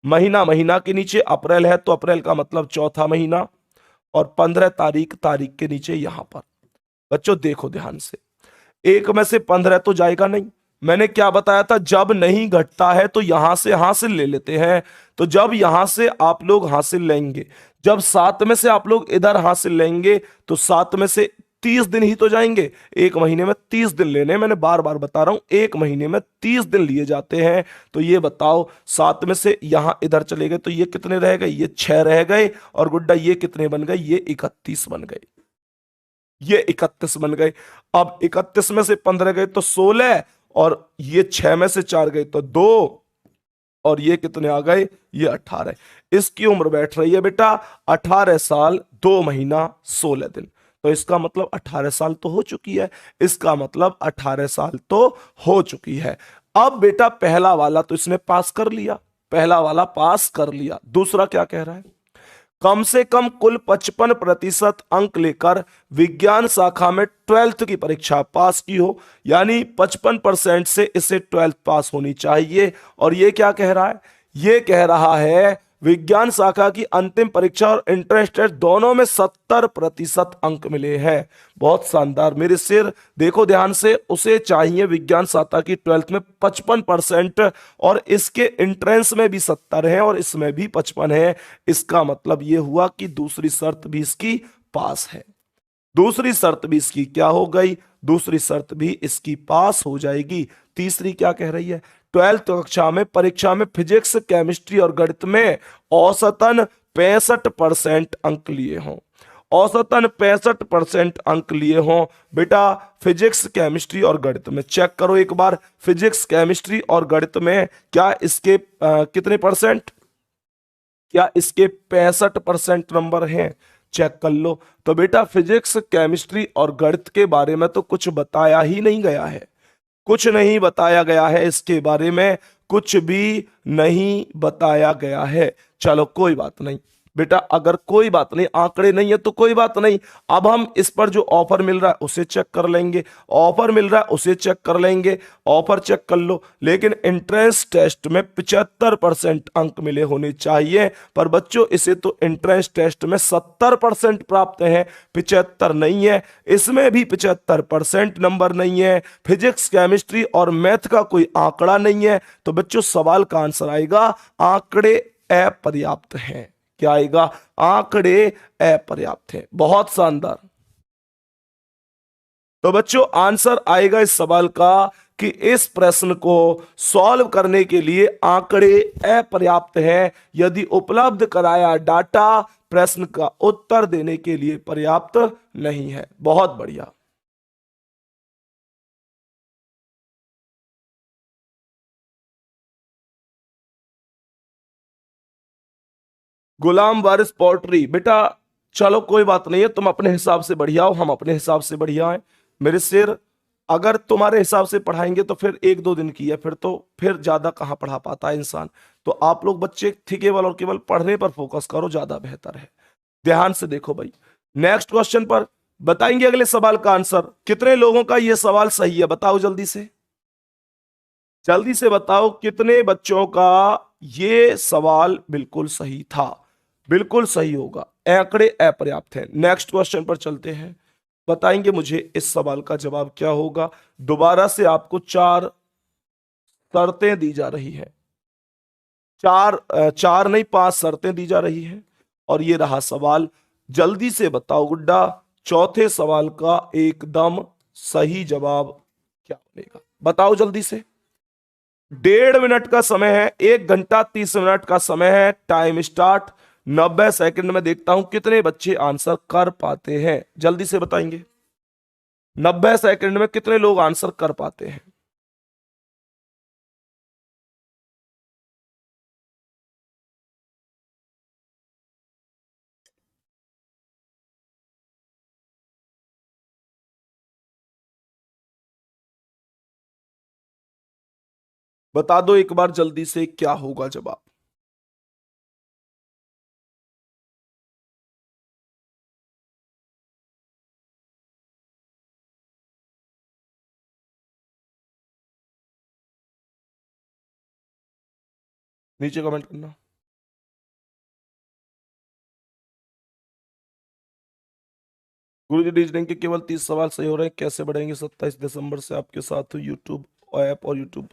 महीना महीना के नीचे अप्रैल है तो अप्रैल का मतलब चौथा महीना, और 15 तारीख तारीख के नीचे यहां पर। बच्चों देखो ध्यान से, एक में से 15 तो जाएगा नहीं। मैंने क्या बताया था, जब नहीं घटता है तो यहां से हासिल ले लेते हैं। तो जब यहां से आप लोग हासिल लेंगे, जब 7 में से आप लोग इधर हासिल लेंगे, तो 7 में से 30 दिन ही तो जाएंगे। एक महीने में 30 दिन लेने हैं, मैंने बार बार बता रहा हूं, एक महीने में 30 दिन लिए जाते हैं। तो ये बताओ, 7 में से यहां इधर चले गए तो ये कितने रह गए, ये 6 रह गए, और गुड्डा ये कितने बन गए, ये 31 बन गए, ये 31 बन गए। अब 31 में से 15 गए तो 16, और ये 6 में से 4 गए तो 2, और ये कितने आ गए, ये 18। इसकी उम्र बैठ रही है बेटा 18 साल 2 महीना 16 दिन। तो इसका मतलब 18 साल तो हो चुकी है, इसका मतलब 18 साल तो हो चुकी है। अब बेटा पहला वाला तो इसने पास कर लिया, पहला वाला पास कर लिया। दूसरा क्या कह रहा है, कम से कम कुल 55% अंक लेकर विज्ञान शाखा में 12th की परीक्षा पास की हो, यानी 55% से इसे 12th पास होनी चाहिए। और ये क्या कह रहा है, ये कह रहा है विज्ञान शाखा की अंतिम परीक्षा और एंट्रेंस टेस्ट दोनों में 70% अंक मिले हैं। बहुत शानदार मेरे सिर, देखो ध्यान से, उसे चाहिए विज्ञान शाखा की 12th में 55%, और इसके एंट्रेंस में भी 70 है और इसमें भी 55 है। इसका मतलब यह हुआ कि दूसरी शर्त भी इसकी पास है। दूसरी शर्त भी इसकी क्या हो गई, दूसरी शर्त भी इसकी पास हो जाएगी। तीसरी क्या कह रही है, 12th कक्षा में परीक्षा में फिजिक्स केमिस्ट्री और गणित में औसतन 65% अंक लिए हों, औसतन 65% अंक लिए हों। बेटा फिजिक्स केमिस्ट्री और गणित में चेक करो एक बार, फिजिक्स केमिस्ट्री और गणित में क्या इसके कितने परसेंट, क्या इसके 65% नंबर हैं, चेक कर लो। तो बेटा फिजिक्स केमिस्ट्री और गणित के बारे में तो कुछ बताया ही नहीं गया है, कुछ नहीं बताया गया है इसके बारे में, कुछ भी नहीं बताया गया है। चलो कोई बात नहीं बेटा, अगर कोई बात नहीं, आंकड़े नहीं है तो कोई बात नहीं। अब हम इस पर जो ऑफर मिल रहा है उसे चेक कर लेंगे, ऑफर मिल रहा है उसे चेक कर लेंगे, ऑफर चेक कर लो। लेकिन एंट्रेंस टेस्ट में 75% अंक मिले होने चाहिए, पर बच्चों इसे तो एंट्रेंस टेस्ट में 70% प्राप्त है, 75 नहीं है। इसमें भी 75% नंबर नहीं है, फिजिक्स केमिस्ट्री और मैथ का कोई आंकड़ा नहीं है। तो बच्चों सवाल का आंसर आएगा आंकड़े अपर्याप्त हैं। क्या आएगा, आंकड़े अपर्याप्त हैं। बहुत शानदार। तो बच्चों आंसर आएगा इस सवाल का कि इस प्रश्न को सॉल्व करने के लिए आंकड़े अपर्याप्त हैं, यदि उपलब्ध कराया डाटा प्रश्न का उत्तर देने के लिए पर्याप्त नहीं है। बहुत बढ़िया। गुलाम वारिस पोल्ट्री, बेटा चलो कोई बात नहीं है, तुम अपने हिसाब से बढ़िया हो, हम अपने हिसाब से बढ़िया हैं। मेरे शेर, अगर तुम्हारे हिसाब से पढ़ाएंगे तो फिर 1-2 दिन की है, फिर तो फिर ज्यादा कहाँ पढ़ा पाता है इंसान। तो आप लोग बच्चे थी केवल और केवल पढ़ने पर फोकस करो, ज्यादा बेहतर है। ध्यान से देखो भाई, नेक्स्ट क्वेश्चन पर बताएंगे अगले सवाल का आंसर। कितने लोगों का यह सवाल सही है, बताओ जल्दी से, जल्दी से बताओ कितने बच्चों का ये सवाल बिल्कुल सही था, बिल्कुल सही होगा। आंकड़े अपर्याप्त हैं। नेक्स्ट क्वेश्चन पर चलते हैं, बताएंगे मुझे इस सवाल का जवाब क्या होगा। दोबारा से आपको 4 शर्तें दी जा रही है, 4 नहीं 5 शर्तें दी जा रही है, और ये रहा सवाल। जल्दी से बताओ गुड्डा, चौथे सवाल का एकदम सही जवाब क्या बनेगा, बताओ जल्दी से। 1.5 मिनट का समय है, 1 घंटा 30 मिनट का समय है। Time start. 90 सेकंड में देखता हूं कितने बच्चे आंसर कर पाते हैं, जल्दी से बताएंगे। 90 सेकंड में कितने लोग आंसर कर पाते हैं। बता दो एक बार जल्दी से क्या होगा जवाब। नीचे कमेंट करना। गुरुजी रीजनिंग के केवल 30 सवाल सही हो रहे हैं, कैसे बढ़ेंगे? 27 दिसंबर से आपके साथ यूट्यूब ऐप और यूट्यूब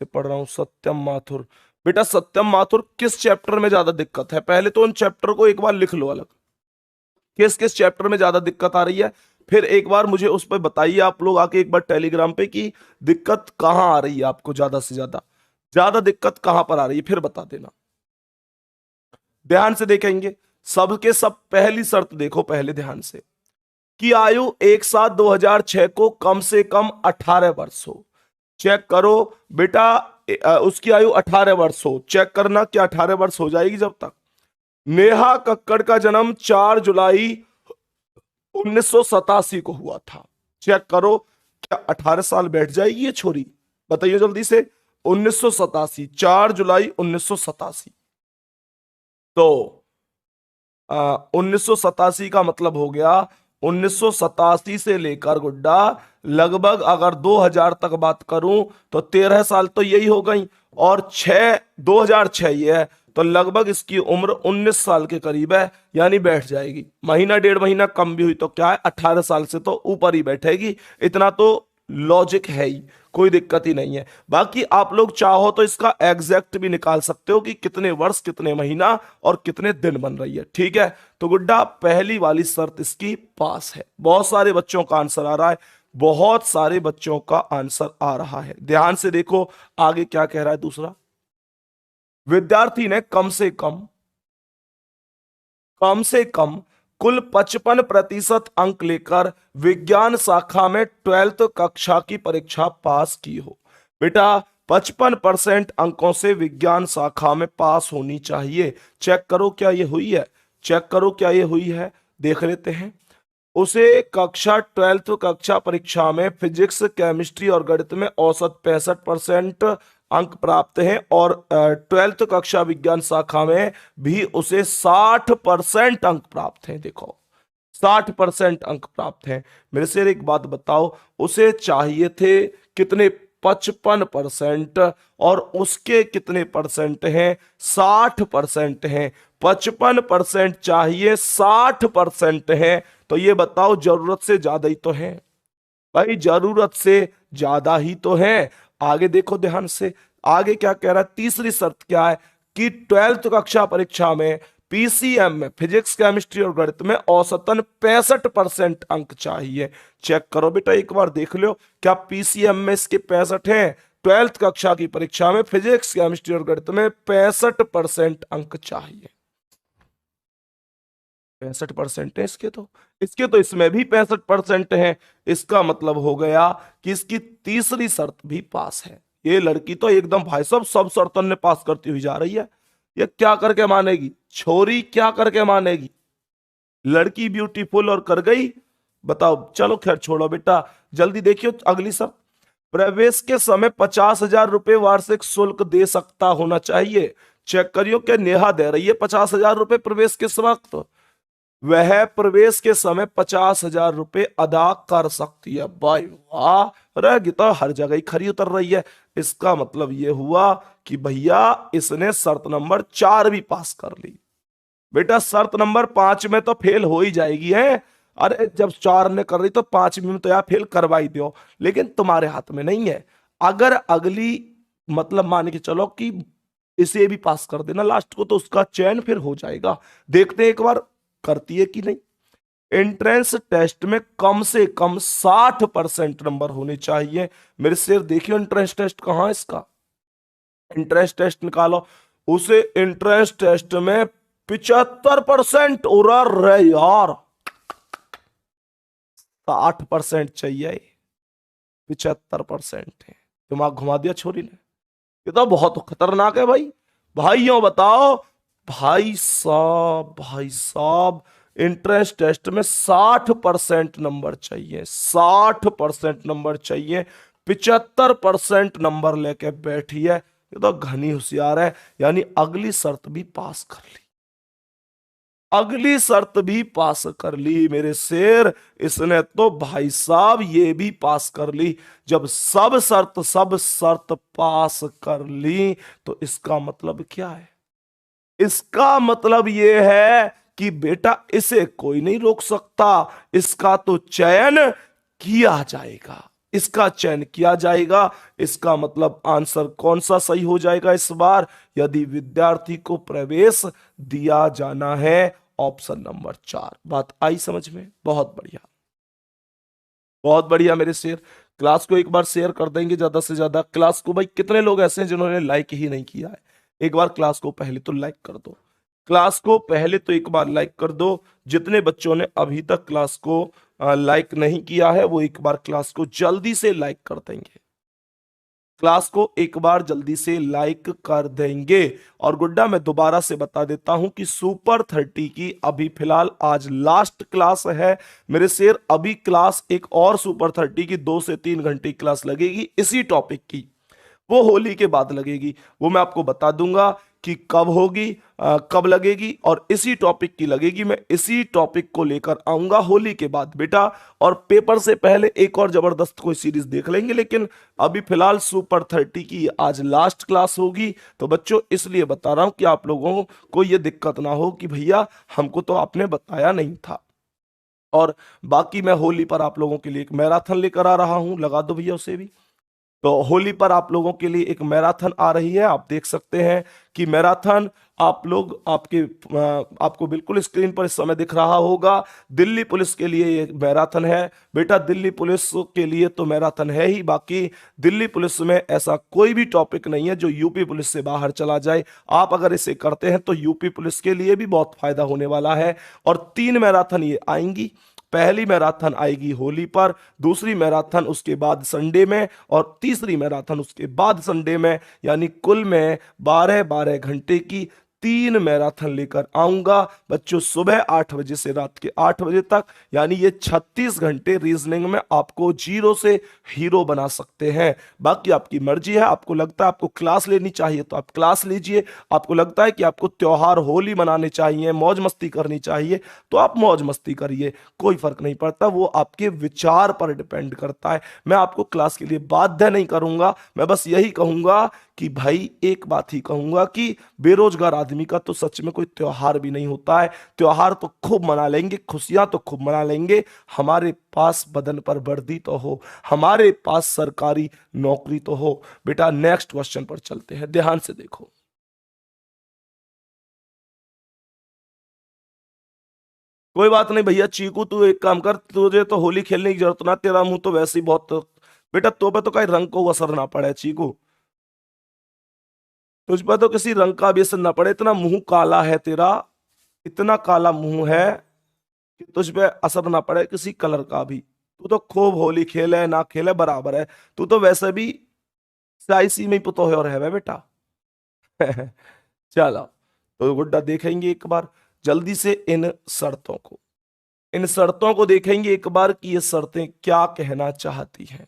से पढ़ रहा हूँ। सत्यम माथुर, बेटा सत्यम माथुर किस चैप्टर में ज्यादा दिक्कत है? पहले तो उन चैप्टर को एक बार लिख लो अलग, किस किस चैप्टर में ज्यादा दिक्कत आ रही है, फिर एक बार मुझे उस पर बताइए आप लोग आके एक बार टेलीग्राम पे कि दिक्कत कहाँ आ रही है आपको, ज्यादा से ज्यादा दिक्कत कहां पर आ रही है, फिर बता देना। ध्यान से देखेंगे सबके सब। पहली शर्त देखो पहले ध्यान से, कि आयु 1/7/2006 को कम से कम 18 वर्ष हो। चेक करो बेटा, उसकी आयु 18 वर्ष हो, चेक करना क्या 18 वर्ष हो जाएगी जब तक। नेहा कक्कड़ का जन्म 4 जुलाई 1987 को हुआ था, चेक करो क्या 18 साल बैठ जाएगी ये छोरी? बताइए जल्दी से। 1987, 4 जुलाई 1987, तो 1987 का मतलब हो गया 1987 से लेकर गुड्डा लगभग अगर 2000 तक बात करूं तो 13 साल तो यही हो गई, और 2006 ये है, तो लगभग इसकी उम्र 19 साल के करीब है, यानी बैठ जाएगी। महीना 1.5 महीना कम भी हुई तो क्या है, 18 साल से तो ऊपर ही बैठेगी। इतना तो लॉजिक है ही, कोई दिक्कत ही नहीं है। बाकी आप लोग चाहो तो इसका एग्जैक्ट भी निकाल सकते हो कि कितने वर्ष कितने महीना और कितने दिन बन रही है, ठीक है। तो गुड्डा पहली वाली शर्त इसकी पास है। बहुत सारे बच्चों का आंसर आ रहा है, बहुत सारे बच्चों का आंसर आ रहा है। ध्यान से देखो आगे क्या कह रहा है दूसरा। विद्यार्थी ने कम से कम कुल 55% अंक लेकर विज्ञान शाखा में 12th कक्षा की परीक्षा पास की हो। बेटा 55% अंकों से विज्ञान शाखा में पास होनी चाहिए। चेक करो क्या ये हुई है, चेक करो क्या ये हुई है, देख लेते हैं। उसे कक्षा 12th कक्षा परीक्षा में फिजिक्स केमिस्ट्री और गणित में औसत 65% अंक प्राप्त हैं, और 12th कक्षा विज्ञान शाखा में भी उसे 60% अंक प्राप्त हैं। देखो 60% अंक प्राप्त हैं। मेरे से एक बात बताओ, उसे चाहिए थे कितने? 55%, और उसके कितने परसेंट हैं? 60% हैं। 55% चाहिए, 60% है, तो ये बताओ जरूरत से ज्यादा ही तो है भाई, जरूरत से ज्यादा ही तो है। आगे देखो ध्यान से, आगे क्या कह रहा है, तीसरी शर्त क्या है कि 12th कक्षा परीक्षा में पीसीएम में फिजिक्स केमिस्ट्री और गणित में औसतन 65% अंक चाहिए। चेक करो बेटा एक बार देख लो क्या पीसीएम में इसके 65 हैं? 12th कक्षा की परीक्षा में फिजिक्स केमिस्ट्री और गणित में 65% अंक चाहिए। 65% है इसके तो इसमें भी 65% है। इसका मतलब हो गया कि इसकी तीसरी शर्त भी पास है। ये लड़की तो एकदम भाई साहब सब शर्तों ने पास करती हुई जा रही है। ये क्या करके मानेगी छोरी, क्या करके मानेगी? लड़की ब्यूटीफुल और कर गई, बताओ। चलो खैर छोड़ो बेटा, जल्दी देखियो अगली शर्त। प्रवेश के समय 50,000 रुपए वार्षिक शुल्क दे सकता होना चाहिए। चेक करियो क्या नेहा दे रही है 50,000 रुपए प्रवेश के वक्त? वह प्रवेश के समय 50,000 रुपए अदा कर सकती है। भाई वाह, अरे गीता हर जगह ही खरी उतर रही है। इसका मतलब यह हुआ कि भैया इसने शर्त नंबर 4 भी पास कर ली। बेटा शर्त नंबर 5 में तो फेल हो ही जाएगी है। अरे जब 4 ने कर रही तो 5 में तो यार फेल करवा ही दो, लेकिन तुम्हारे हाथ में नहीं है। अगर अगली मतलब मान के चलो कि इसे भी पास कर देना लास्ट को, तो उसका चयन फिर हो जाएगा। देखते हैं एक बार करती है कि नहीं। एंट्रेंस टेस्ट में कम से कम 60% नंबर होने चाहिए। मेरे शेर देखियो एंट्रेंस टेस्ट कहां है इसका, एंट्रेंस टेस्ट निकालो। उसे एंट्रेंस टेस्ट में 75% रे यार, 60% चाहिए, 75% है। दिमाग घुमा दिया छोरी ने, ये तो बहुत खतरनाक है भाई। भाइयों बताओ, भाई साहब इंट्रेंस टेस्ट में 60% नंबर चाहिए, 60% नंबर चाहिए। 75% नंबर लेके बैठी है, ये तो घनी होशियार है। यानी अगली शर्त भी पास कर ली। अगली शर्त भी पास कर ली मेरे शेर। इसने तो भाई साहब ये भी पास कर ली। जब सब शर्त पास कर ली तो इसका मतलब क्या है? इसका मतलब ये है कि बेटा इसे कोई नहीं रोक सकता, इसका तो चयन किया जाएगा, इसका चयन किया जाएगा। इसका मतलब आंसर कौन सा सही हो जाएगा इस बार? यदि विद्यार्थी को प्रवेश दिया जाना है, ऑप्शन नंबर 4। बात आई समझ में? बहुत बढ़िया, बहुत बढ़िया मेरे शेर। क्लास को एक बार शेयर कर देंगे ज्यादा से ज्यादा। क्लास को भाई कितने लोग ऐसे हैं जिन्होंने लाइक ही नहीं किया है? एक बार क्लास को पहले तो लाइक कर दो। क्लास को पहले तो एक बार लाइक कर दो। जितने बच्चों ने अभी तक क्लास को लाइक नहीं किया है वो एक बार क्लास को जल्दी से लाइक कर देंगे। क्लास को एक बार जल्दी से लाइक कर देंगे। और गुड्डा मैं दोबारा से बता देता हूं कि सुपर 30 की अभी फिलहाल आज लास्ट क्लास है मेरे शेर। अभी क्लास एक और सुपर 30 की 2 से 3 घंटे की क्लास लगेगी इसी टॉपिक की, वो होली के बाद लगेगी। वो मैं आपको बता दूंगा कि कब होगी, कब लगेगी, और इसी टॉपिक की लगेगी। मैं इसी टॉपिक को लेकर आऊंगा होली के बाद बेटा। और पेपर से पहले एक और जबरदस्त कोई सीरीज देख लेंगे, लेकिन अभी फिलहाल सुपर 30 की आज लास्ट क्लास होगी। तो बच्चों इसलिए बता रहा हूं कि आप लोगों को यह दिक्कत ना हो कि भैया हमको तो आपने बताया नहीं था। और बाकी मैं होली पर आप लोगों के लिए एक मैराथन लेकर आ रहा हूं, लगा दो भैया उसे भी। तो होली पर आप लोगों के लिए एक मैराथन आ रही है। आप देख सकते हैं कि मैराथन आप लोग आपको बिल्कुल स्क्रीन पर इस समय दिख रहा होगा। दिल्ली पुलिस के लिए ये मैराथन है बेटा। दिल्ली पुलिस के लिए तो मैराथन है ही, बाकी दिल्ली पुलिस में ऐसा कोई भी टॉपिक नहीं है जो यूपी पुलिस से बाहर चला जाए। आप अगर इसे करते हैं तो यूपी पुलिस के लिए भी बहुत फायदा होने वाला है। और 3 मैराथन ये आएंगी। पहली मैराथन आएगी होली पर, दूसरी मैराथन उसके बाद संडे में, और तीसरी मैराथन उसके बाद संडे में। यानी कुल में 12-12 घंटे की 3 मैराथन लेकर आऊंगा बच्चों, सुबह 8 बजे से रात के 8 बजे तक। यानी ये 36 घंटे रीजनिंग में आपको जीरो से हीरो बना सकते हैं। बाकी आपकी मर्जी है। आपको लगता है आपको क्लास लेनी चाहिए तो आप क्लास लीजिए। आपको लगता है कि आपको त्योहार होली मनाने चाहिए, मौज मस्ती करनी चाहिए, तो आप मौज मस्ती करिए, कोई फर्क नहीं पड़ता। वो आपके विचार पर डिपेंड करता है। मैं आपको क्लास के लिए बाध्य नहीं करूंगा। मैं बस यही कहूंगा कि भाई एक बात ही कहूंगा कि बेरोजगार आदमी का तो सच में कोई त्योहार भी नहीं होता है। त्योहार तो खूब मना लेंगे, खुशियां तो खूब मना लेंगे। हमारे पास बदन पर वर्दी तो हो, हमारे पास सरकारी नौकरी तो हो। बेटा नेक्स्ट क्वेश्चन पर चलते हैं, ध्यान से देखो। कोई बात नहीं भैया चीकू, तू एक काम कर, तुझे तो होली खेलने की जरूरत ना, तेरा मुंह तो वैसे ही बहुत। बेटा तो पे तो कहीं रंग को असर ना पड़े चीकू, तुझ पर तो किसी रंग का भी असर ना पड़े। इतना मुंह काला है तेरा, इतना काला मुंह है कि तुझ पे असर ना पड़े किसी कलर का भी। तू तो खूब होली खेले ना खेले बराबर है। तू तो वैसे भी साइसी में ही पुतो है और है बेटा। चलो, तो गुड्डा देखेंगे एक बार जल्दी से इन शर्तों को। इन शर्तों को देखेंगे एक बार कि ये शर्तें क्या कहना चाहती हैं।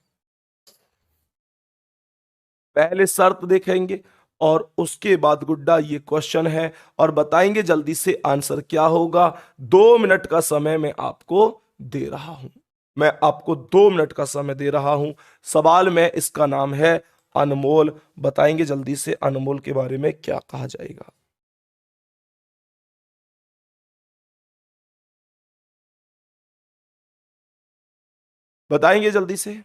पहले शर्त देखेंगे और उसके बाद गुड्डा ये क्वेश्चन है, और बताएंगे जल्दी से आंसर क्या होगा। 2 मिनट का समय मैं आपको दे रहा हूं। मैं आपको 2 मिनट का समय दे रहा हूं। सवाल में इसका नाम है अनमोल। बताएंगे जल्दी से अनमोल के बारे में क्या कहा जाएगा। बताएंगे जल्दी से।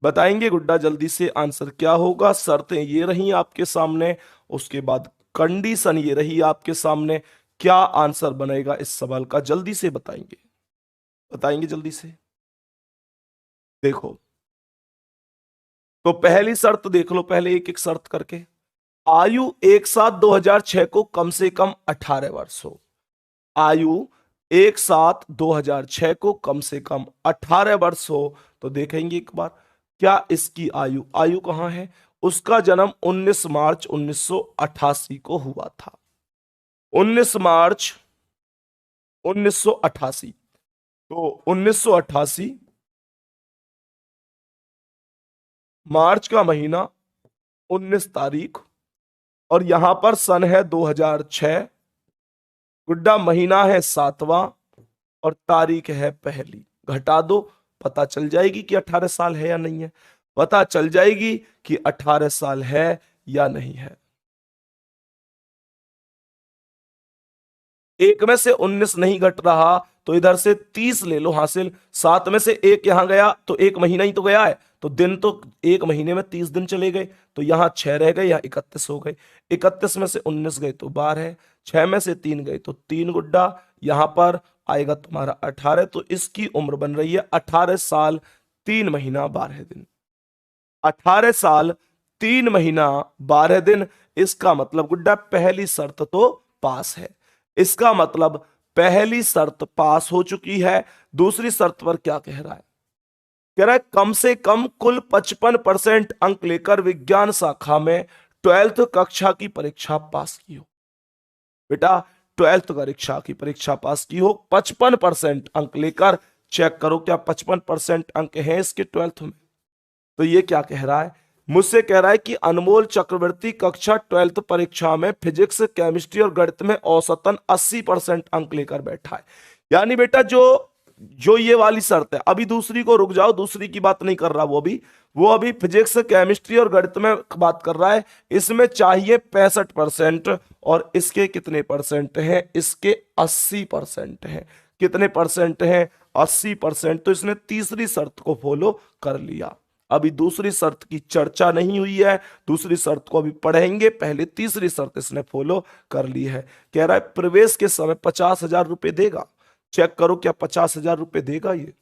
बताएंगे गुड्डा जल्दी से आंसर क्या होगा। शर्तें ये रही आपके सामने, उसके बाद कंडीशन ये रही आपके सामने। क्या आंसर बनेगा इस सवाल का, जल्दी से बताएंगे। बताएंगे जल्दी से। देखो, तो पहली शर्त देख लो पहले एक एक शर्त करके। आयु 1/7/2006 को कम से कम 18 वर्ष हो। आयु 1/7/2006 को कम से कम 18 वर्ष हो। तो देखेंगे एक बार क्या इसकी आयु, आयु कहाँ है? उसका जन्म 19 मार्च 1988 को हुआ था। 19 मार्च 1988। तो 1988 मार्च का महीना 19 तारीख, और यहां पर सन है 2006, गुड्डा महीना है 7वां, और तारीख है पहली। घटा दो, पता चल जाएगी कि 18 साल है या नहीं है, पता चल जाएगी कि 18 साल है या नहीं है। एक में से 19 नहीं घट रहा तो इधर से 30 ले लो हासिल, 7 में से एक यहां गया तो एक महीना ही तो गया है, तो दिन तो एक महीने में 30 दिन चले गए, तो यहां 6 रह गए, यहां 31 हो गए। 31 में से 19 गए तो 12, 6 में से 3 गए तो 3 गुड्डा, यहां पर आएगा तुम्हारा 18, तो इसकी उम्र बन रही है 18 साल 3 महीना 12 दिन। 18 साल 3 महीना 12 दिन, इसका मतलब गुड्डा पहली शर्त तो पास है। इसका मतलब पहली शर्त पास हो चुकी है। दूसरी शर्त पर क्या कह रहा है? कह रहा है कम से कम कुल 55% अंक लेकर विज्ञान शाखा में 12th कक्षा की परीक्षा पास की हो। बेटा 12th कक्षा की परीक्षा पास की हो, 55% अंक लेकर, चेक करो क्या 55% अंक हैं इसके 12th में। तो ये क्या कह रहा है? मुझसे कह रहा है कि अनमोल चक्रवर्ती कक्षा 12th परीक्षा में फिजिक्स, केमिस्ट्री और गणित में औसतन 80% अंक लेकर बैठा है। यानी बेटा जो जो ये वाली शर्त है, अभी दूसरी को रुक जाओ, दूसरी की बात नहीं कर रहा वो अभी फिजिक्स, केमिस्ट्री और गणित में बात कर रहा है। इसमें चाहिए 65%, और इसके कितने परसेंट हैं? इसके 80% हैं। कितने परसेंट हैं? 80%। तो इसने तीसरी शर्त को फॉलो कर लिया। अभी दूसरी शर्त की चर्चा नहीं हुई है, दूसरी शर्त को अभी पढ़ेंगे, पहले तीसरी शर्त इसने फॉलो कर ली है। कह रहा है प्रवेश के समय 50,000 रुपए देगा। चेक करो क्या 50,000 रुपए देगा ये?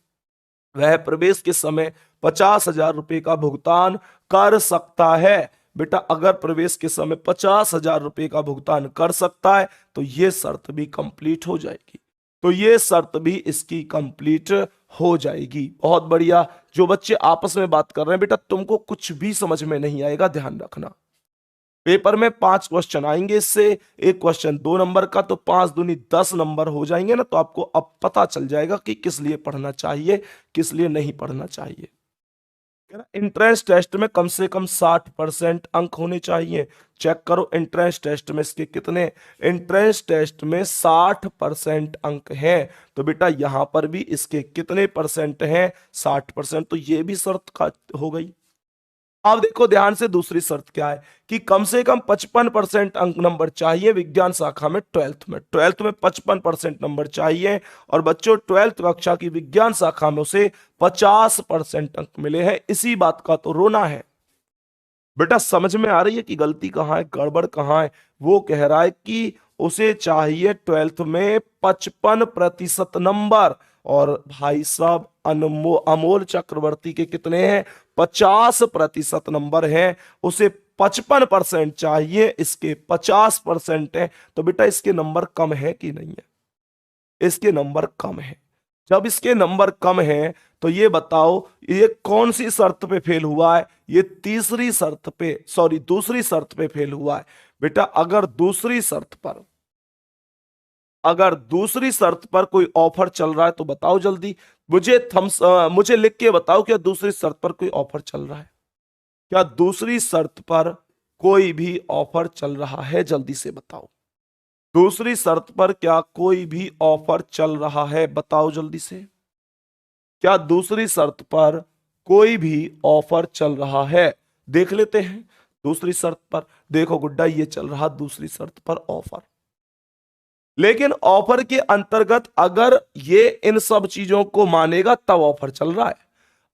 वह प्रवेश के समय 50,000 रुपए का भुगतान कर सकता है। बेटा अगर प्रवेश के समय 50,000 रुपए का भुगतान कर सकता है तो ये शर्त भी कंप्लीट हो जाएगी, तो ये शर्त भी इसकी कंप्लीट हो जाएगी। बहुत बढ़िया। जो बच्चे आपस में बात कर रहे हैं, बेटा तुमको कुछ भी समझ में नहीं आएगा, ध्यान रखना। पेपर में 5 क्वेश्चन आएंगे इससे, एक क्वेश्चन 2 नंबर का, तो 5 दूनी 10 नंबर हो जाएंगे ना। तो आपको अब पता चल जाएगा कि किस लिए पढ़ना चाहिए, किस लिए नहीं पढ़ना चाहिए। इंट्रेंस टेस्ट में कम से कम 60% अंक होने चाहिए। चेक करो एंट्रेंस टेस्ट में इसके कितने? एंट्रेंस टेस्ट में 60% अंक हैं। तो बेटा यहां पर भी इसके कितने परसेंट हैं? 60%। तो ये भी शर्त का हो गई। अब देखो ध्यान से, दूसरी शर्त क्या है कि कम से कम 55% अंक नंबर चाहिए विज्ञान शाखा में 12th में 55% नंबर चाहिए। और बच्चों 12th कक्षा की विज्ञान शाखा में उसे 50% अंक मिले हैं। इसी बात का तो रोना है। बेटा समझ में आ रही है कि गलती कहाँ है, गड़बड़ कहाँ है? वो कह रहा है कि उसे चाहिए 12th में 55% नंबर, और भाई साहब अमोल चक्रवर्ती के कितने हैं? 50% नंबर हैं। उसे 55% चाहिए, इसके 50% है। तो बेटा इसके नंबर कम है कि नहीं है? इसके नंबर कम है। जब इसके नंबर कम है तो ये बताओ ये कौन सी शर्त पे फेल हुआ है? ये तीसरी शर्त पे, सॉरी दूसरी शर्त पे फेल हुआ है। बेटा अगर दूसरी शर्त पर कोई ऑफर चल रहा है तो बताओ जल्दी, मुझे लिख के बताओ क्या दूसरी शर्त पर कोई ऑफर चल रहा है? क्या दूसरी शर्त पर कोई भी ऑफर चल रहा है? जल्दी से बताओ। दूसरी शर्त पर क्या कोई भी ऑफर चल रहा है? बताओ जल्दी से। क्या दूसरी शर्त पर कोई भी ऑफर चल रहा है? देख लेते हैं दूसरी शर्त पर। देखो गुड्डा ये चल रहा दूसरी शर्त पर ऑफर, लेकिन ऑफर के अंतर्गत अगर ये इन सब चीजों को मानेगा तब ऑफर चल रहा है।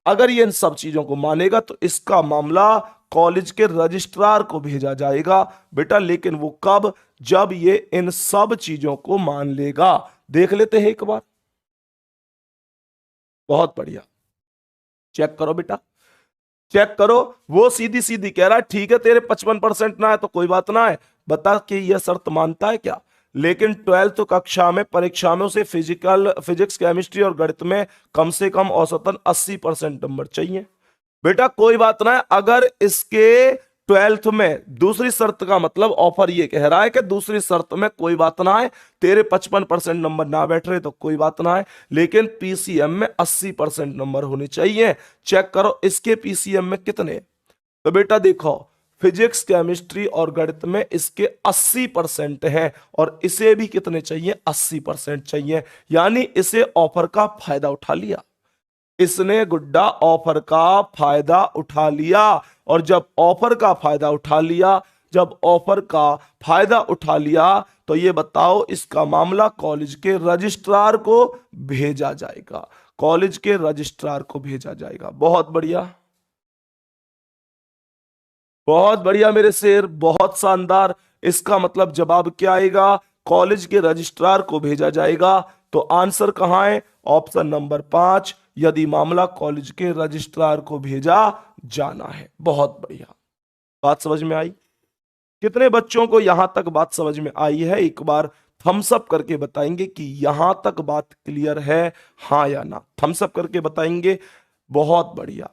अगर ये इन सब चीजों को मानेगा तो इसका मामला कॉलेज के रजिस्ट्रार को भेजा जाएगा बेटा। लेकिन वो कब? जब ये इन सब चीजों को मान लेगा। देख लेते हैं एक बार। बहुत बढ़िया, चेक करो बेटा, चेक करो। वो सीधी सीधी कह रहा है ठीक है तेरे 55% ना है तो कोई बात ना है, बता कि यह शर्त मानता है क्या? लेकिन 12th कक्षा में परीक्षा में उसे फिजिक्स, केमिस्ट्री और गणित में कम से कम औसतन 80% नंबर चाहिए। बेटा कोई बात ना है, अगर इसके 12th में दूसरी शर्त का मतलब ऑफर ये कह रहा है कि दूसरी शर्त में कोई बात ना है, तेरे 55% नंबर ना बैठ रहे तो कोई बात ना है, लेकिन पीसीएम में 80% नंबर होने चाहिए। चेक करो इसके पीसीएम में कितने? तो बेटा देखो, फिजिक्स, केमिस्ट्री और गणित में इसके 80% हैं और इसे भी कितने चाहिए, 80% चाहिए। यानी इसे ऑफर का फायदा उठा लिया, इसने गुड्डा ऑफर का फायदा उठा लिया। और जब ऑफर का फायदा उठा लिया, जब ऑफर का फायदा उठा लिया, तो ये बताओ इसका मामला कॉलेज के रजिस्ट्रार को भेजा जाएगा, कॉलेज के रजिस्ट्रार को भेजा जाएगा। बहुत बढ़िया, बहुत बढ़िया मेरे शेर, बहुत शानदार। इसका मतलब जवाब क्या आएगा, कॉलेज के रजिस्ट्रार को भेजा जाएगा। तो आंसर कहां है, ऑप्शन नंबर 5, यदि मामला कॉलेज के रजिस्ट्रार को भेजा जाना है। बहुत बढ़िया, बात समझ में आई? कितने बच्चों को यहां तक बात समझ में आई है, एक बार थम्स अप करके बताएंगे कि यहां तक बात क्लियर है, हाँ या ना। थम्स अप करके बताएंगे। बहुत बढ़िया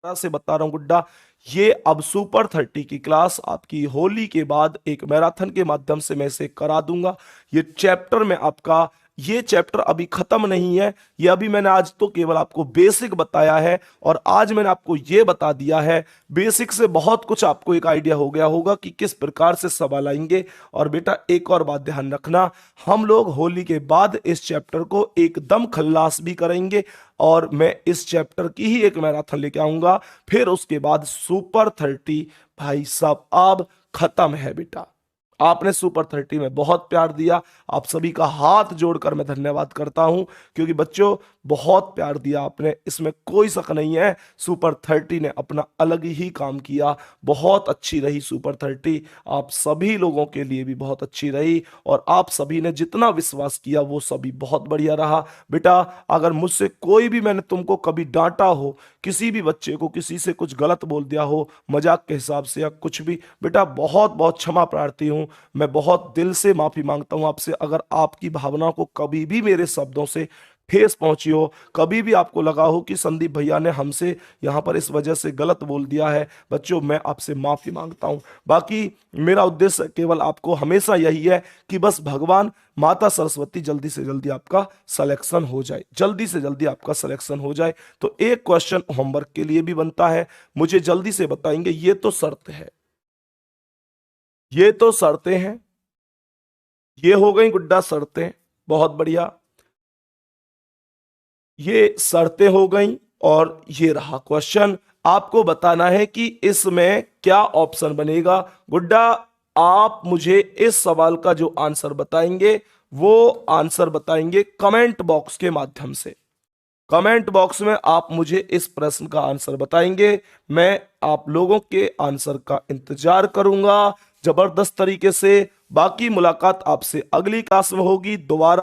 से बता रहा हूं गुड्डा, ये अब सुपर 30 की क्लास आपकी होली के बाद एक मैराथन के माध्यम से मैं इसे करा दूंगा। ये चैप्टर में आपका, ये चैप्टर अभी खत्म नहीं है, ये अभी मैंने आज तो केवल आपको बेसिक बताया है और आज मैंने आपको ये बता दिया है। बेसिक से बहुत कुछ आपको एक आइडिया हो गया होगा कि किस प्रकार से सवाल आएंगे। और बेटा एक और बात ध्यान रखना, हम लोग होली के बाद इस चैप्टर को एकदम खल्लास भी करेंगे और मैं इस चैप्टर की ही एक मैराथन लेके आऊंगा। फिर उसके बाद सुपर 30 भाई साहब अब खत्म है बेटा। आपने सुपर 30 में बहुत प्यार दिया, आप सभी का हाथ जोड़कर मैं धन्यवाद करता हूं, क्योंकि बच्चों बहुत प्यार दिया आपने, इसमें कोई शक नहीं है। सुपर 30 ने अपना अलग ही काम किया, बहुत अच्छी रही सुपर 30, आप सभी लोगों के लिए भी बहुत अच्छी रही और आप सभी ने जितना विश्वास किया वो सभी बहुत बढ़िया रहा। बेटा अगर मुझसे कोई भी, मैंने तुमको कभी डांटा हो, किसी भी बच्चे को किसी से कुछ गलत बोल दिया हो मजाक के हिसाब से या कुछ भी, बेटा बहुत बहुत क्षमा प्रार्थी हूं, मैं बहुत दिल से माफी मांगता हूं आपसे। अगर आपकी भावना को कभी भी मेरे शब्दों से ठेस पहुंची हो, कभी भी आपको लगा हो कि संदीप भैया ने हमसे यहाँ पर इस वजह से गलत बोल दिया है, बच्चों मैं आपसे माफी मांगता हूं। बाकी मेरा उद्देश्य केवल आपको हमेशा यही है कि बस भगवान माता सरस्वती जल्दी से जल्दी आपका सिलेक्शन हो जाए, जल्दी से जल्दी आपका सिलेक्शन हो जाए। तो एक क्वेश्चन होमवर्क के लिए भी बनता है, मुझे जल्दी से बताएंगे, ये तो शर्त है, ये तो शर्तें हैं, ये हो गई गुड्डा शर्तें, बहुत बढ़िया, ये शर्तें हो गई और ये रहा क्वेश्चन। आपको बताना है कि इसमें क्या ऑप्शन बनेगा। गुड्डा आप मुझे इस सवाल का जो आंसर बताएंगे वो आंसर बताएंगे कमेंट बॉक्स के माध्यम से। कमेंट बॉक्स में आप मुझे इस प्रश्न का आंसर बताएंगे, मैं आप लोगों के आंसर का इंतजार करूंगा जबरदस्त तरीके से। बाकी मुलाकात आपसे अगली क्लास में होगी दोबारा।